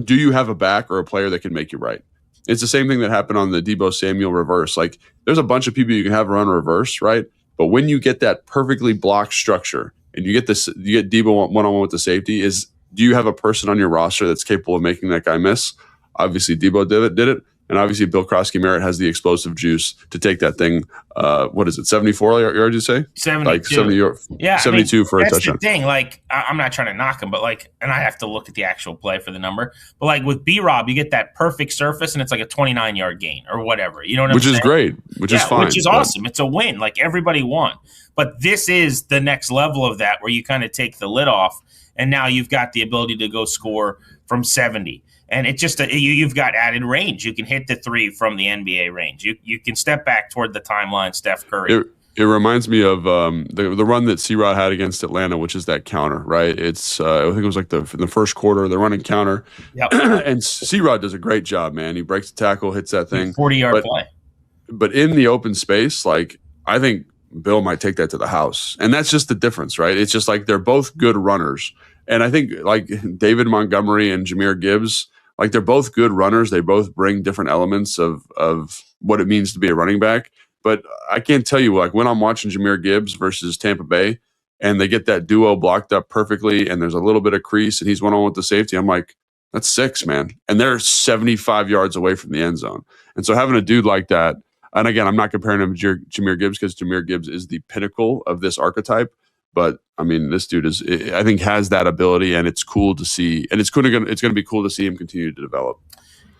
do you have a back or a player that can make you right? It's the same thing that happened on the Deebo Samuel reverse. Like there's a bunch of people you can have run reverse, right? But when you get that perfectly blocked structure and you get Deebo one-on-one with the safety, do you have a person on your roster that's capable of making that guy miss? Obviously, Deebo did it. And obviously, Bill Krosky-Merritt has the explosive juice to take that thing. What is it, 74 yards, you say? 72. Like 72 for a touchdown. That's the thing. Like, I'm not trying to knock him, but like, and I have to look at the actual play for the number. But like with B-Rob, you get that perfect surface, and it's like a 29-yard gain or whatever. You know what I'm saying? Which is great. Which is fine. Which is awesome. It's a win. Like, everybody won. But this is the next level of that where you kind of take the lid off, and now you've got the ability to go score from 70. And it's just you've got added range. You can hit the three from the NBA range. You can step back toward the timeline, Steph Curry. It reminds me of the run that C-Rod had against Atlanta, which is that counter, right? It's I think it was like in the first quarter, they're running counter. Yep. And C-Rod does a great job, man. He breaks the tackle, hits that thing. 40-yard play. But in the open space, like I think Bill might take that to the house. And that's just the difference, right? It's just like they're both good runners. And I think like David Montgomery and Jahmyr Gibbs, like they're both good runners. They both bring different elements of what it means to be a running back. But I can't tell you, like when I'm watching Jahmyr Gibbs versus Tampa Bay and they get that duo blocked up perfectly and there's a little bit of crease and he's one-on-one with the safety, I'm like, that's 6, man. And they're 75 yards away from the end zone. And so having a dude like that, and again, I'm not comparing him to Jahmyr Gibbs because Jahmyr Gibbs is the pinnacle of this archetype. But I mean, this dude I think has that ability, and it's cool to see. And it's going to be cool to see him continue to develop.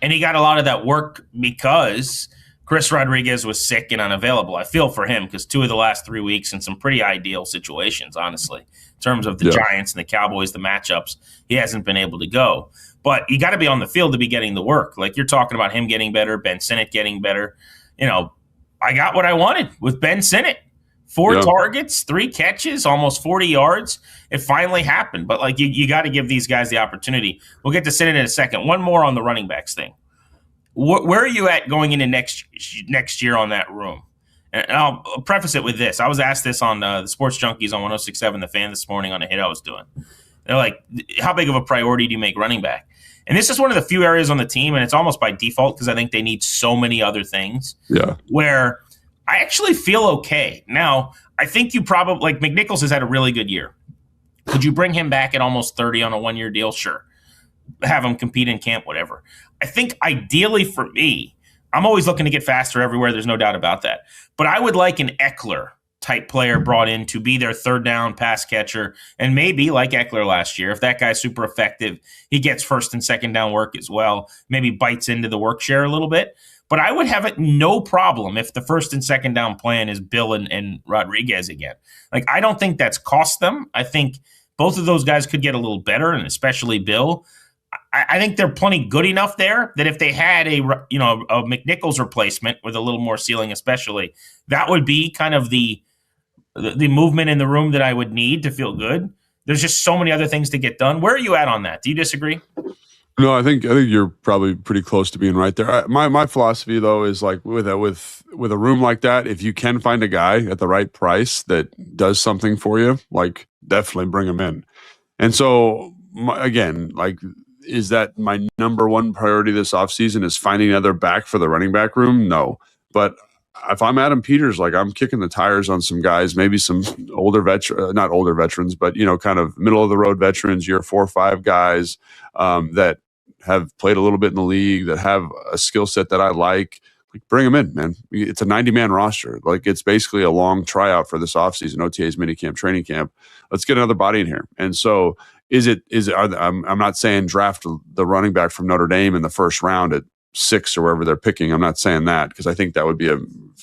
And he got a lot of that work because Chris Rodriguez was sick and unavailable. I feel for him because 2 of the last 3 weeks in some pretty ideal situations, honestly, in terms of the Giants and the Cowboys, the matchups, he hasn't been able to go. But you got to be on the field to be getting the work. Like you're talking about him getting better, Ben Sinnott getting better. I got what I wanted with Ben Sinnott. 4 targets, 3 catches, almost 40 yards. It finally happened. But like you got to give these guys the opportunity. We'll get to Sinnott in a second. One more on the running backs thing. Where are you at going into next year on that room? And I'll preface it with this. I was asked this on the Sports Junkies on 106.7 The Fan this morning on a hit I was doing. They're like, how big of a priority do you make running back? And this is one of the few areas on the team, and it's almost by default because I think they need so many other things. Yeah. Where I actually feel okay. Now, I think you probably, like McNichols has had a really good year. Could you bring him back at almost 30 on a 1-year deal? Sure. Have him compete in camp, whatever. I think ideally for me, I'm always looking to get faster everywhere. There's no doubt about that. But I would like an Eckler type player brought in to be their third down pass catcher. And maybe like Eckler last year, if that guy's super effective, he gets first and second down work as well, maybe bites into the work share a little bit. But I would have it no problem if the first and second down plan is Bill and Rodriguez again. Like, I don't think that's cost them. I think both of those guys could get a little better, and especially Bill. I think they're plenty good enough there that if they had a McNichols replacement with a little more ceiling, especially, that would be kind of the movement in the room that I would need to feel good. There's just so many other things to get done. Where are you at on that? Do you disagree? No, I think you're probably pretty close to being right there. My philosophy though is like with a room like that, if you can find a guy at the right price that does something for you, like definitely bring him in. And so again, like, is that my number one priority this offseason is finding another back for the running back room? No, but if I'm Adam Peters, like I'm kicking the tires on some guys, maybe some older not older veterans, but kind of middle of the road veterans, year 4 or 5 guys that have played a little bit in the league, that have a skill set that I like bring them in, man. It's a 90-man roster. Like, it's basically a long tryout for this offseason, OTAs, minicamp, training camp. Let's get another body in here. And so I'm not saying draft the running back from Notre Dame in the first round at 6 or wherever they're picking. I'm not saying that because I think that would be a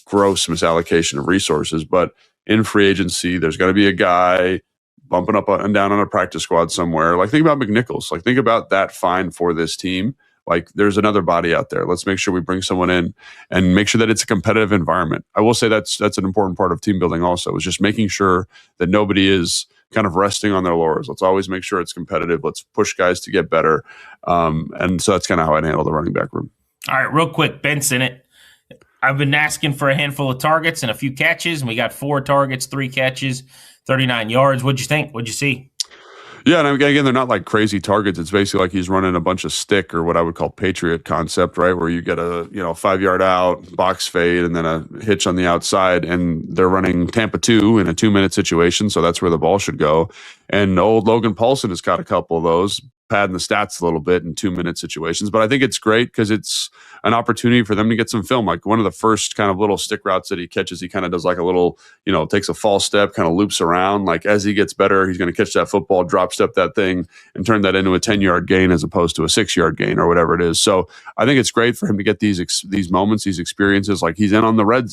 gross misallocation of resources. But in free agency, there's going to be a guy bumping up and down on a practice squad somewhere. Like, think about McNichols. Like, think about that fine for this team. Like, there's another body out there. Let's make sure we bring someone in and make sure that it's a competitive environment. I will say that's an important part of team building also, is just making sure that nobody is kind of resting on their laurels. Let's always make sure it's competitive. Let's push guys to get better. And so that's kind of how I'd handle the running back room. All right, real quick, Ben Sinnott. I've been asking for a handful of targets and a few catches, and we got 4 targets, 3 catches, 39 yards. What'd you think? What'd you see? Yeah, and again, they're not like crazy targets. It's basically like he's running a bunch of stick, or what I would call Patriot concept, right? Where you get a 5-yard out, box fade, and then a hitch on the outside, and they're running Tampa 2 in a 2-minute situation, so that's where the ball should go. And old Logan Paulsen has got a couple of those, padding the stats a little bit in 2-minute situations. But I think it's great because it's an opportunity for them to get some film. Like, one of the first kind of little stick routes that he catches, he kind of does like a little, takes a false step, kind of loops around. Like, as he gets better, he's going to catch that football, drop step that thing, and turn that into a 10-yard gain as opposed to a 6-yard gain or whatever it is. So I think it's great for him to get these moments, these experiences. Like, he's in in the red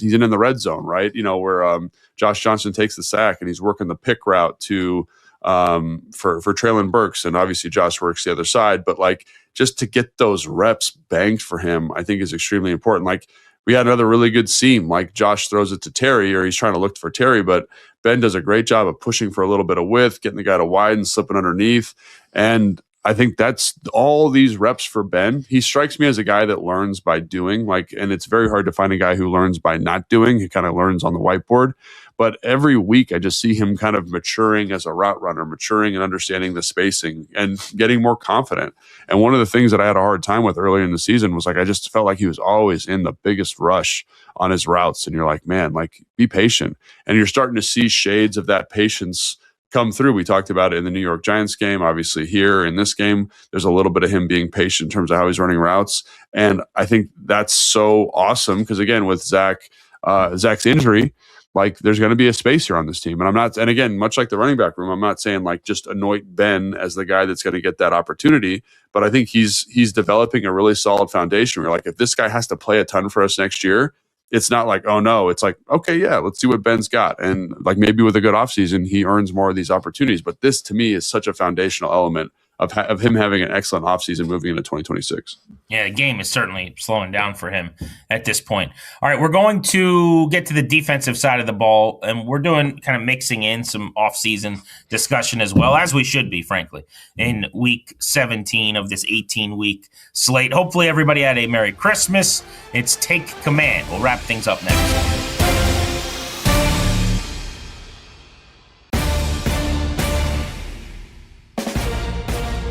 zone, right? Where Josh Johnson takes the sack and he's working the pick route to for Traylon Burks, and obviously Josh works the other side, but like, just to get those reps banked for him, I think is extremely important. Like, we had another really good seam, like Josh throws it to Terry, or he's trying to look for Terry, but Ben does a great job of pushing for a little bit of width, getting the guy to widen, slipping underneath. And I think that's all these reps for Ben. He strikes me as a guy that learns by doing, and it's very hard to find a guy who learns by not doing. He kind of learns on the whiteboard. But every week I just see him kind of maturing as a route runner, maturing and understanding the spacing and getting more confident. And one of the things that I had a hard time with earlier in the season was, like, I just felt like he was always in the biggest rush on his routes. And you're like, man, like, be patient. And you're starting to see shades of that patience come through. We talked about it in the New York Giants game. Obviously here in this game, there's a little bit of him being patient in terms of how he's running routes. And I think that's so awesome because, again, with Zach's injury, like, there's going to be a space here on this team. And again, much like the running back room, I'm not saying like just anoint Ben as the guy that's going to get that opportunity, but I think he's developing a really solid foundation where, like, if this guy has to play a ton for us next year, it's not like, oh no, it's like, okay, yeah, let's see what Ben's got. And like, maybe with a good offseason, he earns more of these opportunities. But this, to me, is such a foundational element of him having an excellent offseason moving into 2026. Yeah, the game is certainly slowing down for him at this point. All right, we're going to get to the defensive side of the ball, and we're doing kind of mixing in some offseason discussion as well, as we should be, frankly, in week 17 of this 18-week slate. Hopefully everybody had a Merry Christmas. It's Take Command. We'll wrap things up next.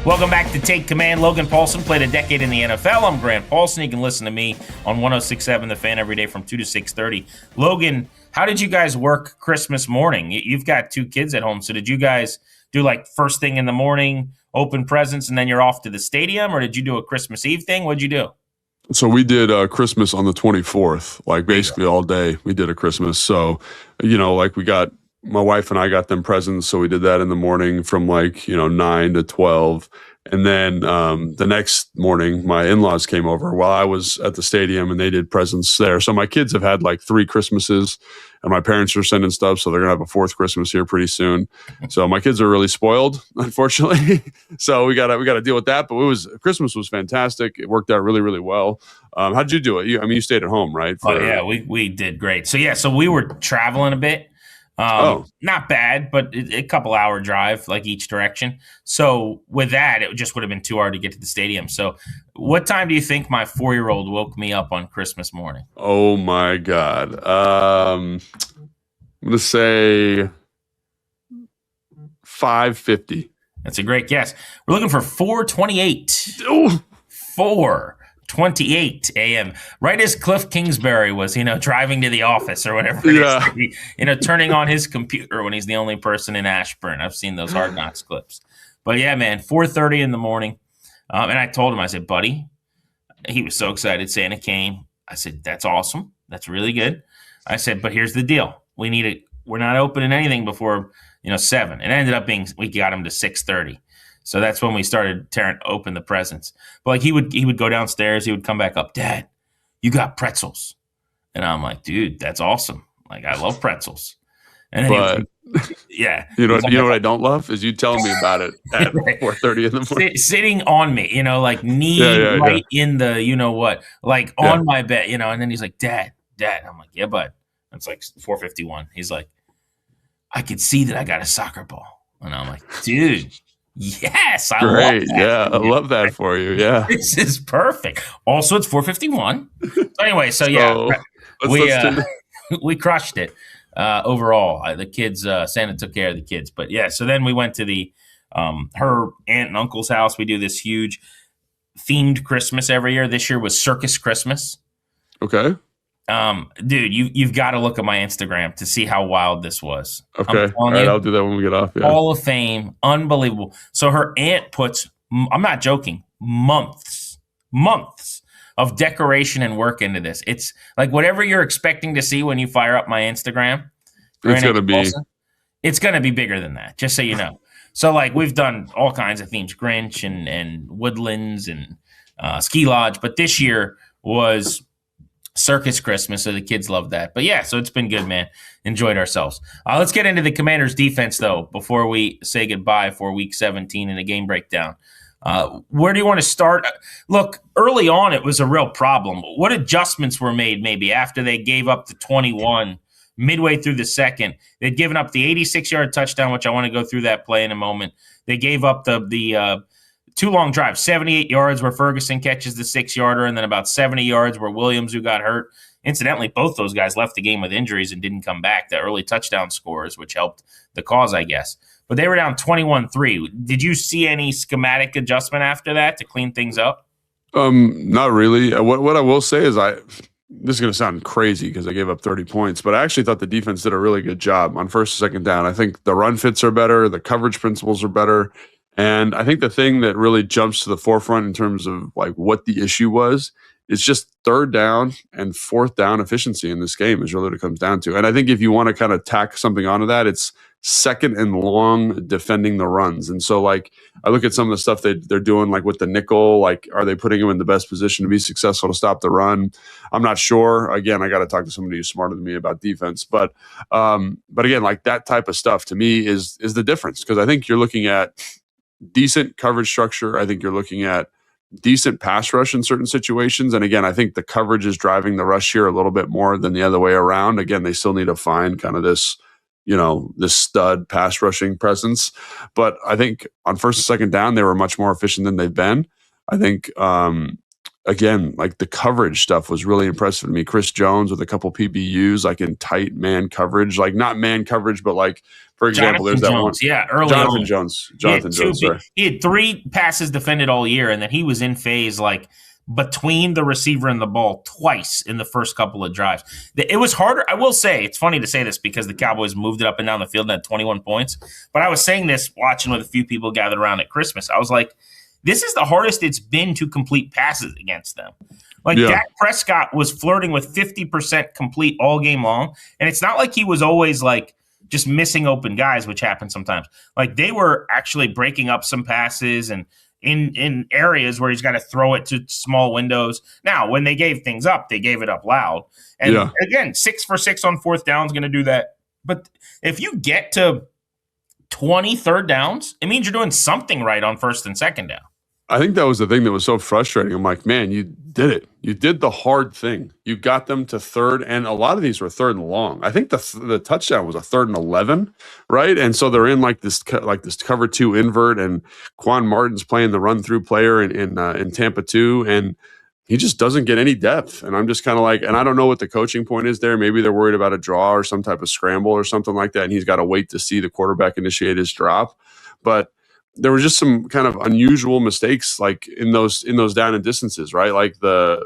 Welcome back to Take Command. Logan Paulsen played a decade in the NFL. I'm Grant Paulsen. You can listen to me on 106.7 The Fan every day from 2 to 6:30. Logan, how did you guys work Christmas morning? You've got 2 kids at home, so did you guys do like first thing in the morning, open presents, and then you're off to the stadium, or did you do a Christmas Eve thing? What'd you do? So we did Christmas on the 24th, like basically all day we did a Christmas. So, like my wife and I got them presents. So we did that in the morning from 9 to 12. And then the next morning, my in-laws came over while I was at the stadium and they did presents there. So my kids have had like 3 Christmases and my parents are sending stuff. So they're going to have a 4th Christmas here pretty soon. So my kids are really spoiled, unfortunately. So we got to deal with that. But Christmas was fantastic. It worked out really, really well. How did you do it? You stayed at home, right? Yeah, we did great. So we were traveling a bit. Not bad, but a couple hour drive, like each direction. So with that, it just would have been too hard to get to the stadium. So what time do you think my 4-year-old woke me up on Christmas morning? Oh my God. I'm going to say 5:50. That's a great guess. We're looking for 4:28. Oh. 4:28 a.m. Right as Cliff Kingsbury was, driving to the office or whatever it is, turning on his computer when he's the only person in Ashburn. I've seen those Hard Knocks clips. But yeah, man, 4:30 in the morning. And I told him, I said, buddy, he was so excited Santa came. I said, that's awesome. That's really good. I said, but here's the deal. We're not opening anything before, 7. It ended up being, we got him to 6:30. So that's when we started tearing open the presents. But like he would go downstairs, he would come back up, Dad, you got pretzels. And I'm like, dude, that's awesome. Like I love pretzels. And then yeah. You know what I don't love is you telling me about it at 4:30 in the morning. Sitting on me, like knee right in the, like on my bed, and then he's like, Dad. I'm like, yeah, bud. It's like 4:51. He's like, I could see that I got a soccer ball. And I'm like, dude, yes, I love that. Yeah, I love that for you. Yeah. This is perfect. Also, it's 4:51. So anyway, we crushed it. Overall, the kids, Santa took care of the kids, but yeah. So then we went to the her aunt and uncle's house. We do this huge themed Christmas every year. This year was Circus Christmas. Okay. Dude, you've got to look at my Instagram to see how wild this was. Okay, all right, I'll do that when we get off. Yeah. Hall of Fame, unbelievable. So her aunt puts, I'm not joking, months of decoration and work into this. It's like whatever you're expecting to see when you fire up my Instagram. It's gonna be bigger than that, just so you know. So like we've done all kinds of themes, Grinch and woodlands and ski lodge, but this year was Circus Christmas, so the kids love that. But yeah, so it's been good, man. Enjoyed ourselves. Let's get into the Commanders' defense, though, before we say goodbye for Week 17 and a game breakdown. Where do you want to start? Look, early on, it was a real problem. What adjustments were made maybe after they gave up the 21 midway through the second? They'd given up the 86-yard touchdown, which I want to go through that play in a moment. They gave up the two long drives, 78 yards where Ferguson catches the 6-yarder, and then about 70 yards where Williams, who got hurt. Incidentally, both those guys left the game with injuries and didn't come back. The early touchdown scores, which helped the cause, I guess. But they were down 21-3. Did you see any schematic adjustment after that to clean things up? Not really. What I will say is this is going to sound crazy because I gave up 30 points, but I actually thought the defense did a really good job on first and second down. I think the run fits are better. The coverage principles are better. And I think the thing that really jumps to the forefront in terms of like what the issue was is just third down and fourth down efficiency in this game is really what it comes down to. And I think if you want to kind of tack something onto that, it's second and long defending the runs. And so like I look at some of the stuff they're doing like with the nickel, like are they putting him in the best position to be successful to stop the run? I'm not sure. Again, I got to talk to somebody who's smarter than me about defense. But again, like that type of stuff to me is the difference, because I think you're looking at decent coverage structure. I think you're looking at decent pass rush in certain situations. And again, I think the coverage is driving the rush here a little bit more than the other way around. Again, they still need to find kind of this, this stud pass rushing presence. But I think on first and second down, they were much more efficient than they've been. I think, again, like the coverage stuff was really impressive to me. Chris Jones with a couple PBUs, like in tight man coverage, like not man coverage, but like, for example, Jonathan there's that Jones, one. Yeah, early Jonathan on. Jones. Sorry. He had 3 passes defended all year, and then he was in phase like between the receiver and the ball twice in the first couple of drives. It was harder. I will say, it's funny to say this because the Cowboys moved it up and down the field and had 21 points. But I was saying this watching with a few people gathered around at Christmas. I was like, this is the hardest it's been to complete passes against them. Like Dak Prescott was flirting with 50% complete all game long. And it's not like he was always like just missing open guys, which happens sometimes. Like they were actually breaking up some passes and in areas where he's got to throw it to small windows. Now, when they gave things up, they gave it up loud. And again, 6 for 6 on fourth down is going to do that. But if you get to 20 third downs, it means you're doing something right on first and second down. I think that was the thing that was so frustrating. I'm like, man, you did it. You did the hard thing. You got them to third, and a lot of these were third and long. I think the touchdown was a 3rd and 11, right? And so they're in like this cover 2 invert, and Quan Martin's playing the run through player in Tampa 2, and he just doesn't get any depth. And I'm just kind of like, and I don't know what the coaching point is there. Maybe they're worried about a draw or some type of scramble or something like that, and he's got to wait to see the quarterback initiate his drop. But there were just some kind of unusual mistakes, like in those down and distances, right? Like the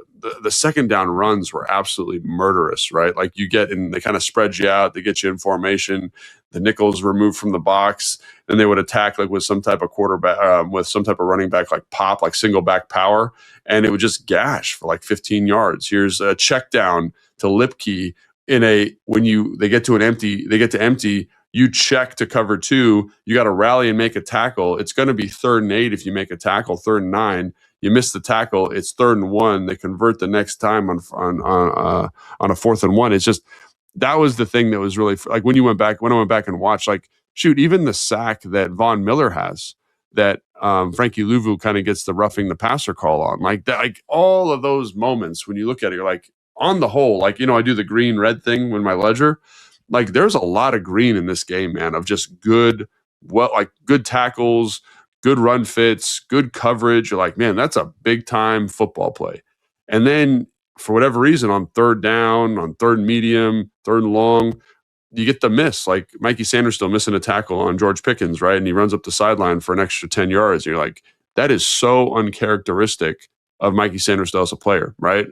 second down runs were absolutely murderous, right? Like you get in, they kind of spread you out, they get you in formation, the nickel's removed from the box, and they would attack like with some type of quarterback, with some type of running back, like pop, like single back power, and it would just gash for like 15 yards. Here's a check down to Lipke they get to empty. you check to cover 2, you got to rally and make a tackle. It's going to be 3rd and 8 if you make a tackle, 3rd and 9. You miss the tackle, it's 3rd and 1. They convert the next time on a 4th and 1. It's just, that was the thing that was really, like, when I went back and watched, like, shoot, even the sack that Von Miller has, that Frankie Louvu kind of gets the roughing the passer call on, like that, like all of those moments when you look at it, you're like, on the whole, like, I do the green red thing with my ledger. Like, there's a lot of green in this game, man, of just good tackles, good run fits, good coverage. You're like, man, that's a big time football play. And then for whatever reason, on 3rd down, on 3rd and medium, 3rd and long, you get the miss. Like Mikey Sanders still missing a tackle on George Pickens, right? And he runs up the sideline for an extra 10 yards. And you're like, that is so uncharacteristic of Mikey Sanders as a player, right?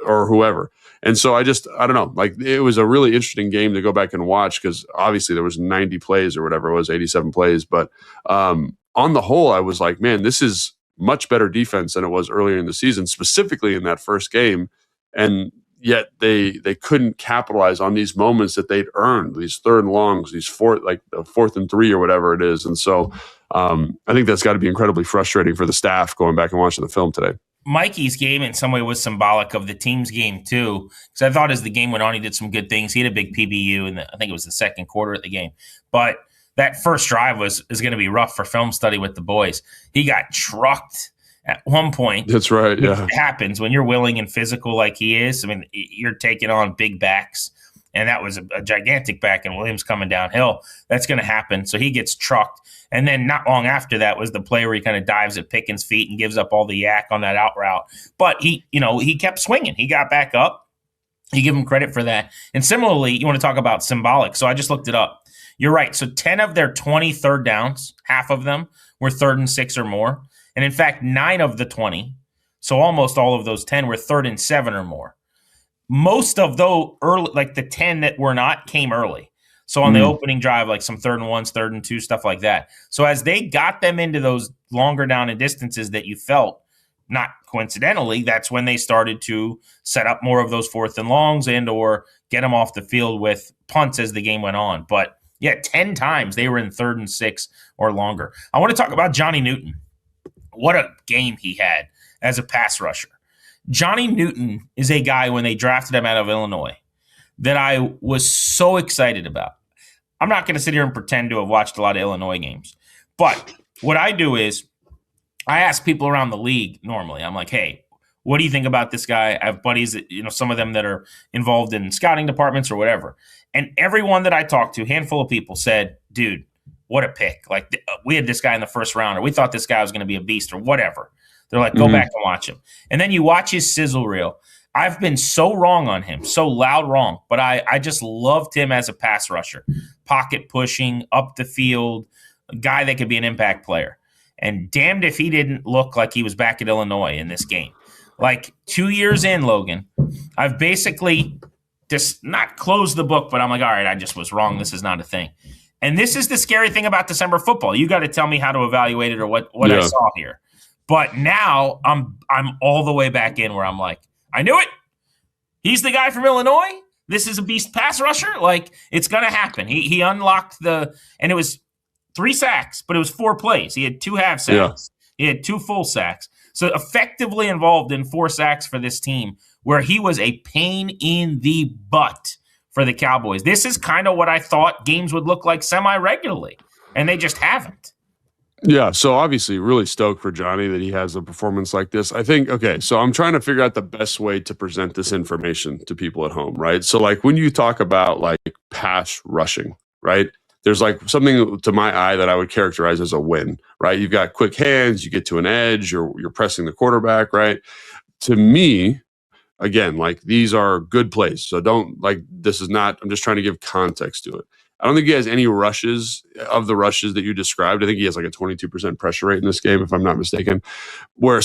Or whoever. And so I don't know. Like, it was a really interesting game to go back and watch, because obviously there was 90 plays or whatever it was, 87 plays. But on the whole, I was like, man, this is much better defense than it was earlier in the season, specifically in that first game. And yet they couldn't capitalize on these moments that they'd earned, these 3rd and longs, these 4th and 3 or whatever it is. And so I think that's got to be incredibly frustrating for the staff going back and watching the film today. Mikey's game in some way was symbolic of the team's game too, because I thought as the game went on, he did some good things. He had a big PBU, and I think it was the second quarter of the game. But that first drive is going to be rough for film study with the boys. He got trucked at one point. That's right. Yeah, it happens when you're willing and physical like he is. I mean, you're taking on big backs, and that was a gigantic back, and Williams coming downhill. That's going to happen. So he gets trucked. And then not long after that was the play where he kind of dives at Pickens' feet and gives up all the yak on that out route. But he kept swinging. He got back up. You give him credit for that. And similarly, you want to talk about symbolic. So I just looked it up. You're right. So 10 of their 20 third downs, half of them were 3rd and 6 or more. And in fact, 9 of the 20, so almost all of those 10 were 3rd and 7 or more. Most of those early, like the 10 that were not, came early. So on the opening drive, like some 3rd and 1s, 3rd and 2, stuff like that. So as they got them into those longer down and distances that you felt, not coincidentally, that's when they started to set up more of those 4th and longs and or get them off the field with punts as the game went on. But yeah, 10 times they were in 3rd and 6 or longer. I want to talk about Johnny Newton. What a game he had as a pass rusher. Johnny Newton is a guy, when they drafted him out of Illinois, that I was so excited about. I'm not going to sit here and pretend to have watched a lot of Illinois games. But what I do is I ask people around the league normally. I'm like, hey, what do you think about this guy? I have buddies that, some of them that are involved in scouting departments or whatever. And everyone that I talked to, a handful of people said, dude, what a pick. Like, we had this guy in the first round, or we thought this guy was going to be a beast or whatever. They're like, go back and watch him. And then you watch his sizzle reel. I've been so wrong on him, so loud wrong, but I just loved him as a pass rusher. Pocket pushing, up the field, a guy that could be an impact player. And damned if he didn't look like he was back at Illinois in this game. Like 2 years in, Logan, I've basically just not closed the book, but I'm like, all right, I just was wrong. This is not a thing. And this is the scary thing about December football. You got to tell me how to evaluate it or what I saw here. But now I'm all the way back in where I'm like, I knew it. He's the guy from Illinois. This is a beast pass rusher. Like, it's going to happen. He unlocked and it was 3 sacks, but it was 4 plays. He had 2 half sacks. Yeah. He had 2 full sacks. So effectively involved in 4 sacks for this team, where he was a pain in the butt for the Cowboys. This is kind of what I thought games would look like semi-regularly, and they just haven't. Yeah, so obviously really stoked for Johnny that he has a performance like this. I think, okay, so I'm trying to figure out the best way to present this information to people at home, right? So like when you talk about like pass rushing, right? There's like something to my eye that I would characterize as a win, right? You've got quick hands, you get to an edge, you're pressing the quarterback, right? To me, again, like these are good plays. So don't like, this is not, I'm just trying to give context to it. I don't think he has any rushes of the rushes that you described. I think he has like a 22% pressure rate in this game, if I'm not mistaken. Where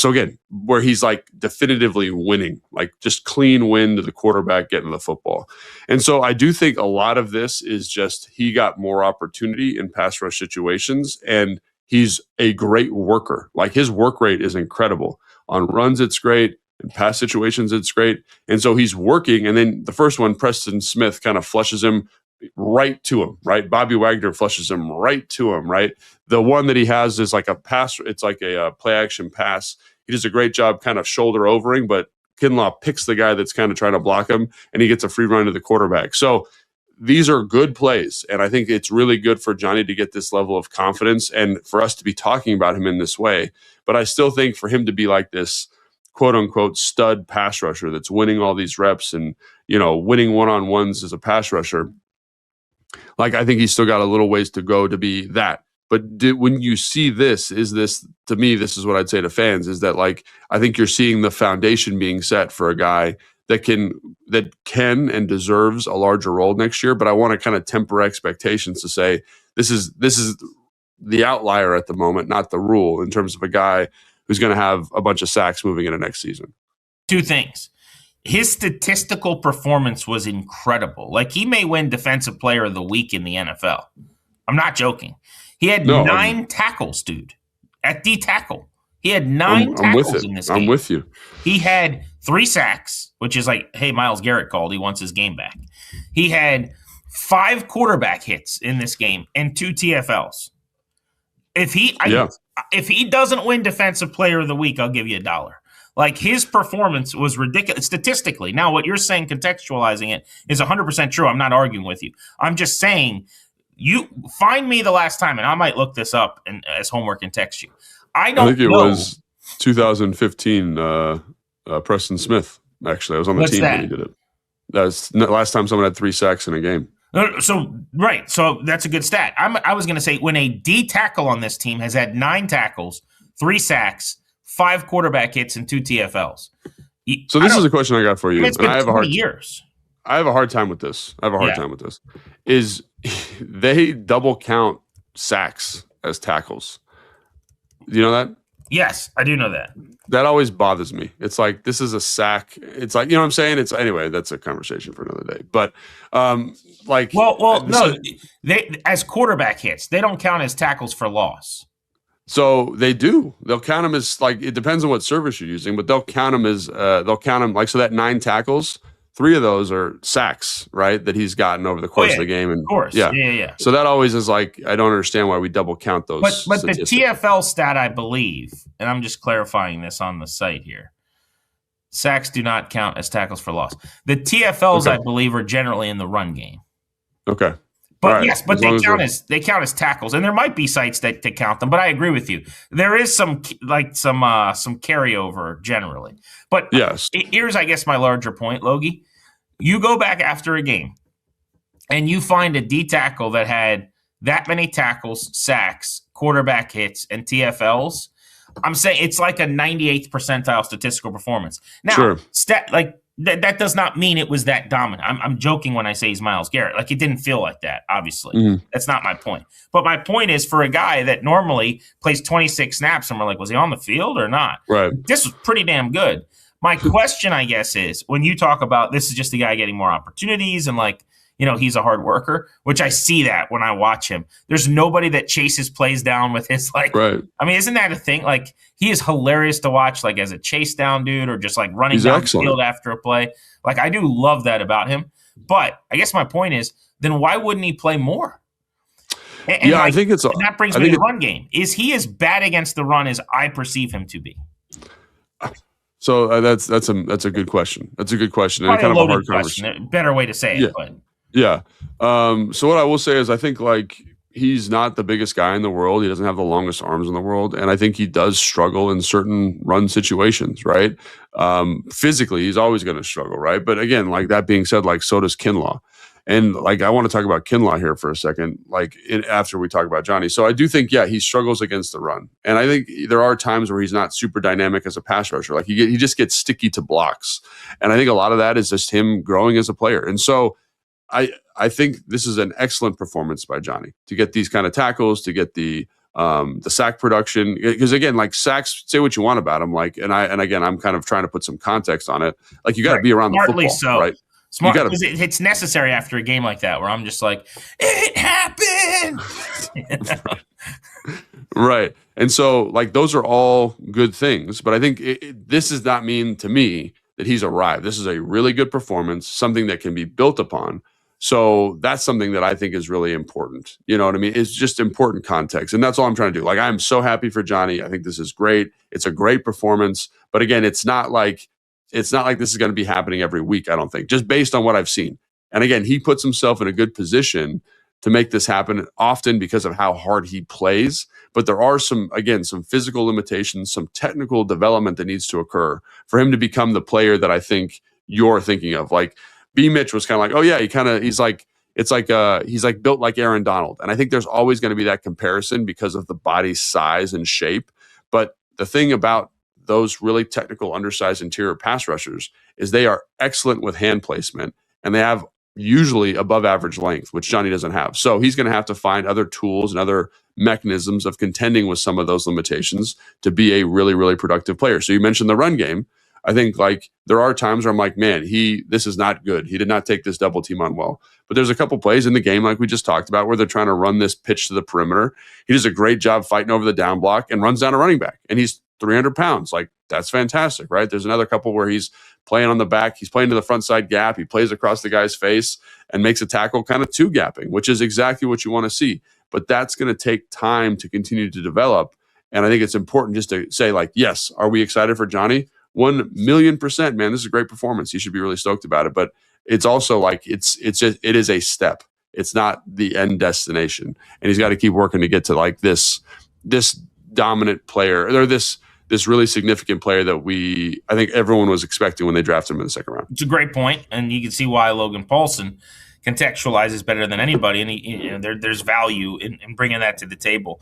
he's like definitively winning, like just clean win to the quarterback getting the football. And so I do think a lot of this is just he got more opportunity in pass rush situations, and he's a great worker. Like his work rate is incredible. On runs, it's great. In pass situations, it's great. And so he's working. And then the first one, Preston Smith kind of flushes him right to him, right? Bobby Wagner flushes him right to him, right? The one that he has is like a pass. It's like a play action pass. He does a great job kind of shoulder overing, but Kinlaw picks the guy that's kind of trying to block him, and he gets a free run to the quarterback. So these are good plays, and I think it's really good for Johnny to get this level of confidence and for us to be talking about him in this way. But I still think for him to be like this quote-unquote stud pass rusher that's winning all these reps and, winning one-on-ones as a pass rusher, like, I think he's still got a little ways to go to be that. But when you see this, to me, this is what I'd say to fans, is that, like, I think you're seeing the foundation being set for a guy that can and deserves a larger role next year. But I want to kind of temper expectations to say this is the outlier at the moment, not the rule, in terms of a guy who's going to have a bunch of sacks moving into next season. Two things. His statistical performance was incredible. Like, he may win Defensive Player of the Week in the NFL. I'm not joking. He had 9 tackles, dude, at D tackle. He had 9 tackles in this game. I'm with you. He had 3 sacks, which is like, hey, Myles Garrett called. He wants his game back. He had 5 quarterback hits in this game and 2 TFLs. If he doesn't win Defensive Player of the Week, I'll give you $1. Like, his performance was ridiculous statistically. Now, what you're saying, contextualizing it, is 100% true. I'm not arguing with you. I'm just saying, you find me the last time, and I might look this up as homework and text you. I think it was 2015. Preston Smith. Actually, I was on the team when he did it. That's the last time someone had 3 sacks in a game. So that's a good stat. I was going to say, when a D tackle on this team has had 9 tackles, 3 sacks, 5 quarterback hits, and 2 TFLs. So this is a question I got for you. It's been 20 years. I have a hard time with this. Is they double count sacks as tackles? Do you know that? Yes, I do know that. That always bothers me. It's like, this is a sack. It's like, you know what I'm saying? It's anyway, that's a conversation for another day. But they as quarterback hits, they don't count as tackles for loss. So they do. They'll count them as, like, it depends on what service you're using, but they'll count them as like, so that 9 tackles, 3 of those are sacks, right? That he's gotten over the course of the game. And of course. Yeah. So that always is like, I don't understand why we double count those. But the TFL stat, I believe, and I'm just clarifying this on the site here, sacks do not count as tackles for loss. The TFLs, I believe, are generally in the run game. Okay. But yes, but they count as tackles, and there might be sites that count them. But I agree with you. There is some carryover generally. But yes, here's, I guess, my larger point, Logie. You go back after a game, and you find a D tackle that had that many tackles, sacks, quarterback hits, and TFLs. I'm saying it's like a 98th percentile statistical performance. Now, that does not mean it was that dominant. I'm joking when I say he's Myles Garrett. Like, it didn't feel like that, obviously. That's not my point. But my point is, for a guy that normally plays 26 snaps, and we're like, was he on the field or not? Right. This was pretty damn good. My question, I guess, is when you talk about this is just a guy getting more opportunities and, like, he's a hard worker, which I see that when I watch him. There's nobody that chases plays down with his, like, right. I mean, isn't that a thing? Like, he is hilarious to watch, like, as a chase down dude, or just like running down the field after a play. Like, I do love that about him. But I guess my point is, then why wouldn't he play more? And I think it's, and that brings me to the run game. Is he as bad against the run as I perceive him to be? So that's a good question. That's a good question. And kind of a hard conversation. Better way to say it. But. Yeah. So what I will say is, I think, like, he's not the biggest guy in the world. He doesn't have the longest arms in the world. And I think he does struggle in certain run situations, right? Physically, he's always going to struggle, right? But again, like, that being said, like, so does Kinlaw. And, like, I want to talk about Kinlaw here for a second, like, after we talk about Johnny. So I do think, he struggles against the run. And I think there are times where he's not super dynamic as a pass rusher. Like, he just gets sticky to blocks. And I think a lot of that is just him growing as a player. And so I think this is an excellent performance by Johnny to get these kind of tackles, to get the sack production. Because again, like, sacks, say what you want about them. Like, and again, I'm kind of trying to put some context on it. Like, you got to be around the football, right? Smart, because it's necessary after a game like that, where I'm just like, it happened. Right. And so, like, those are all good things. But I think this does not mean to me that he's arrived. This is a really good performance, something that can be built upon. So that's something that I think is really important. You know what I mean? It's just important context. And that's all I'm trying to do. Like, I'm so happy for Johnny. I think this is great. It's a great performance. But again, it's not like this is going to be happening every week, I don't think, just based on what I've seen. And again, he puts himself in a good position to make this happen often because of how hard he plays. But there are some physical limitations, some technical development that needs to occur for him to become the player that I think you're thinking of. Like, B. Mitch was kind of like, oh yeah, he's like built like Aaron Donald. And I think there's always going to be that comparison because of the body size and shape. But the thing about those really technical undersized interior pass rushers is they are excellent with hand placement, and they have usually above average length, which Johnny doesn't have. So he's going to have to find other tools and other mechanisms of contending with some of those limitations to be a really, really productive player. So you mentioned the run game. I think like there are times where I'm like, man, this is not good. He did not take this double team on well. But there's a couple plays in the game, like we just talked about, where they're trying to run this pitch to the perimeter. He does a great job fighting over the down block and runs down a running back. And he's 300 pounds. Like, that's fantastic, right? There's another couple where he's playing on the back. He's playing to the front side gap. He plays across the guy's face and makes a tackle kind of two gapping, which is exactly what you want to see. But that's going to take time to continue to develop. And I think it's important just to say, like, yes, are we excited for Johnny? 1,000,000%, man. This is a great performance. He should be really stoked about it. But it's also like it is a step. It's not the end destination. And he's got to keep working to get to like this dominant player, or this really significant player that I think everyone was expecting when they drafted him in the second round. It's a great point, and you can see why Logan Paulsen contextualizes better than anybody, and there's value in bringing that to the table.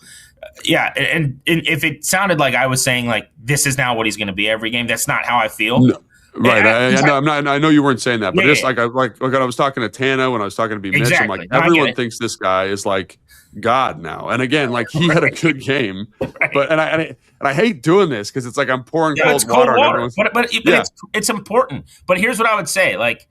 Yeah, and if it sounded like I was saying like this is now what he's going to be every game, that's not how I feel. No. Right, I know you weren't saying that, but just like I was talking to Tana when I was talking to B. Mitch, exactly. I'm like, everyone thinks this guy is like God now. And again, like he had a good game, but and I hate doing this because it's like I'm pouring cold water. But it's important. But here's what I would say: like,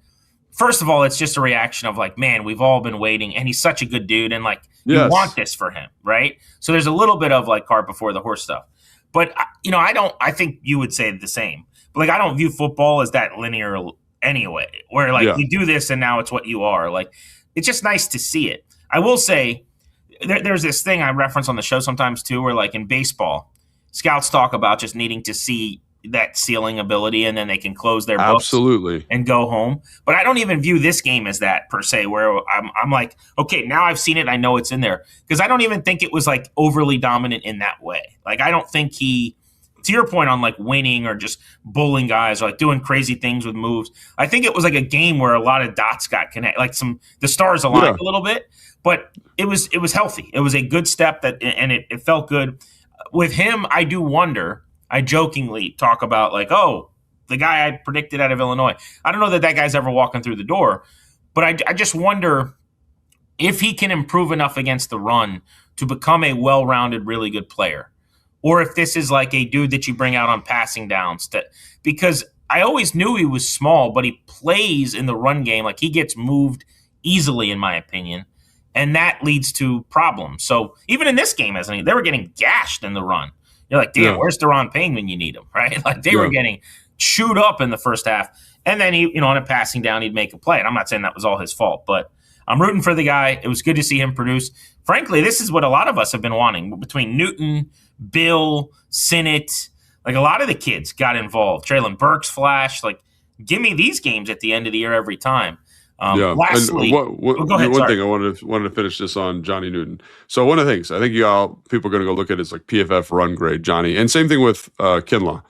first of all, it's just a reaction of like, man, we've all been waiting, and he's such a good dude, and like you want this for him, right? So there's a little bit of like cart before the horse stuff. But I think you would say the same. But like, I don't view football as that linear anyway, where like you do this and now it's what you are. Like, it's just nice to see it. I will say there's this thing I reference on the show sometimes too, where like in baseball, scouts talk about just needing to see that ceiling ability and then they can close their books and go home. But I don't even view this game as that per se, where I'm like, okay, now I've seen it. I know it's in there, because I don't even think it was like overly dominant in that way. Like, I don't think he, to your point on like winning or just bullying guys or like doing crazy things with moves, I think it was like a game where a lot of dots got connected, like the stars aligned a little bit, but it was healthy. It was a good step and it felt good. With him, I do wonder, I jokingly talk about like, oh, the guy I predicted out of Illinois. I don't know that guy's ever walking through the door, but I just wonder if he can improve enough against the run to become a well-rounded, really good player. Or if this is like a dude that you bring out on passing downs. Because I always knew he was small, but he plays in the run game. Like, he gets moved easily, in my opinion. And that leads to problems. So even in this game, they were getting gashed in the run. You're like, damn, where's Deron Payne when you need him, right? Like, they were getting chewed up in the first half. And then he, on a passing down, he'd make a play. And I'm not saying that was all his fault, but I'm rooting for the guy. It was good to see him produce. Frankly, this is what a lot of us have been wanting. Between Newton, Bill, Sinnott, like a lot of the kids got involved. Traylon Burks flashed. Like, give me these games at the end of the year every time. Lastly, go ahead, one thing I wanted to finish this on Johnny Newton. So one of the things I think people are going to go look at is like PFF run grade Johnny, and same thing with Kinlaw.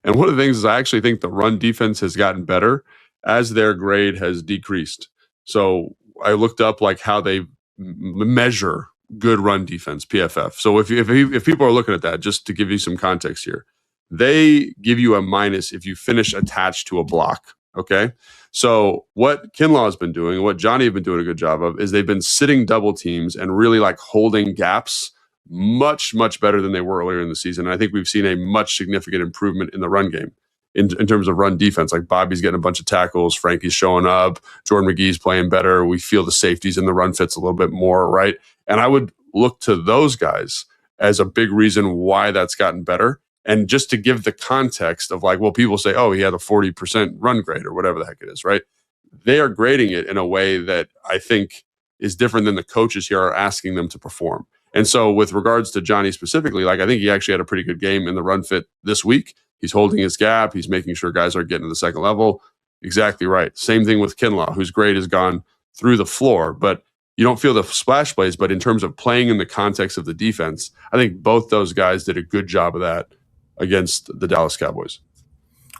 And one of the things is I actually think the run defense has gotten better as their grade has decreased. So I looked up like how they measure good run defense, PFF. So if people are looking at that, just to give you some context here, they give you a minus if you finish attached to a block. Okay. So what Kinlaw has been doing, what Johnny have been doing a good job of, is they've been sitting double teams and really like holding gaps much, much better than they were earlier in the season. And I think we've seen a much significant improvement in the run game in terms of run defense. Like, Bobby's getting a bunch of tackles, Frankie's showing up, Jordan McGee's playing better. We feel the safeties in the run fits a little bit more, right? And I would look to those guys as a big reason why that's gotten better. And just to give the context of like, well, people say, oh, he had a 40% run grade or whatever the heck it is, right? they are grading it in a way that I think is different than the coaches here are asking them to perform. And so with regards to Johnny specifically, like I think he actually had a pretty good game in the run fit this week. He's holding his gap. He's making sure guys are getting to the second level. Exactly right. Same thing with Kinlaw, whose grade has gone through the floor, but you don't feel the splash plays. But in terms of playing in the context of the defense, I think both those guys did a good job of that against the Dallas Cowboys.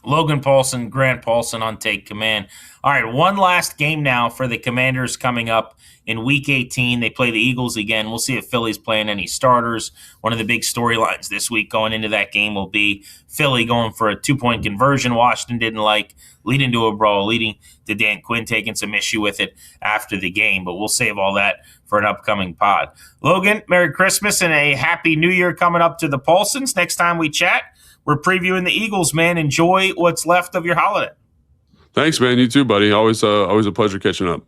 Logan Paulsen, Grant Paulsen on Take Command. All right, one last game now for the Commanders coming up in Week 18. They play the Eagles again. We'll see if Philly's playing any starters. One of the big storylines this week going into that game will be Philly going for a 2-point conversion Washington didn't like, leading to a brawl, leading to Dan Quinn taking some issue with it after the game. But we'll save all that for an upcoming pod. Logan, Merry Christmas and a Happy New Year coming up to the Paulsens. Next time we chat, we're previewing the Eagles, man. Enjoy what's left of your holiday. Thanks, man. You too, buddy. Always a pleasure catching up.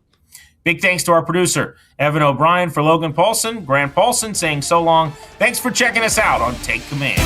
Big thanks to our producer, Evan O'Brien, for Logan Paulsen. Grant Paulsen saying so long. Thanks for checking us out on Take Command.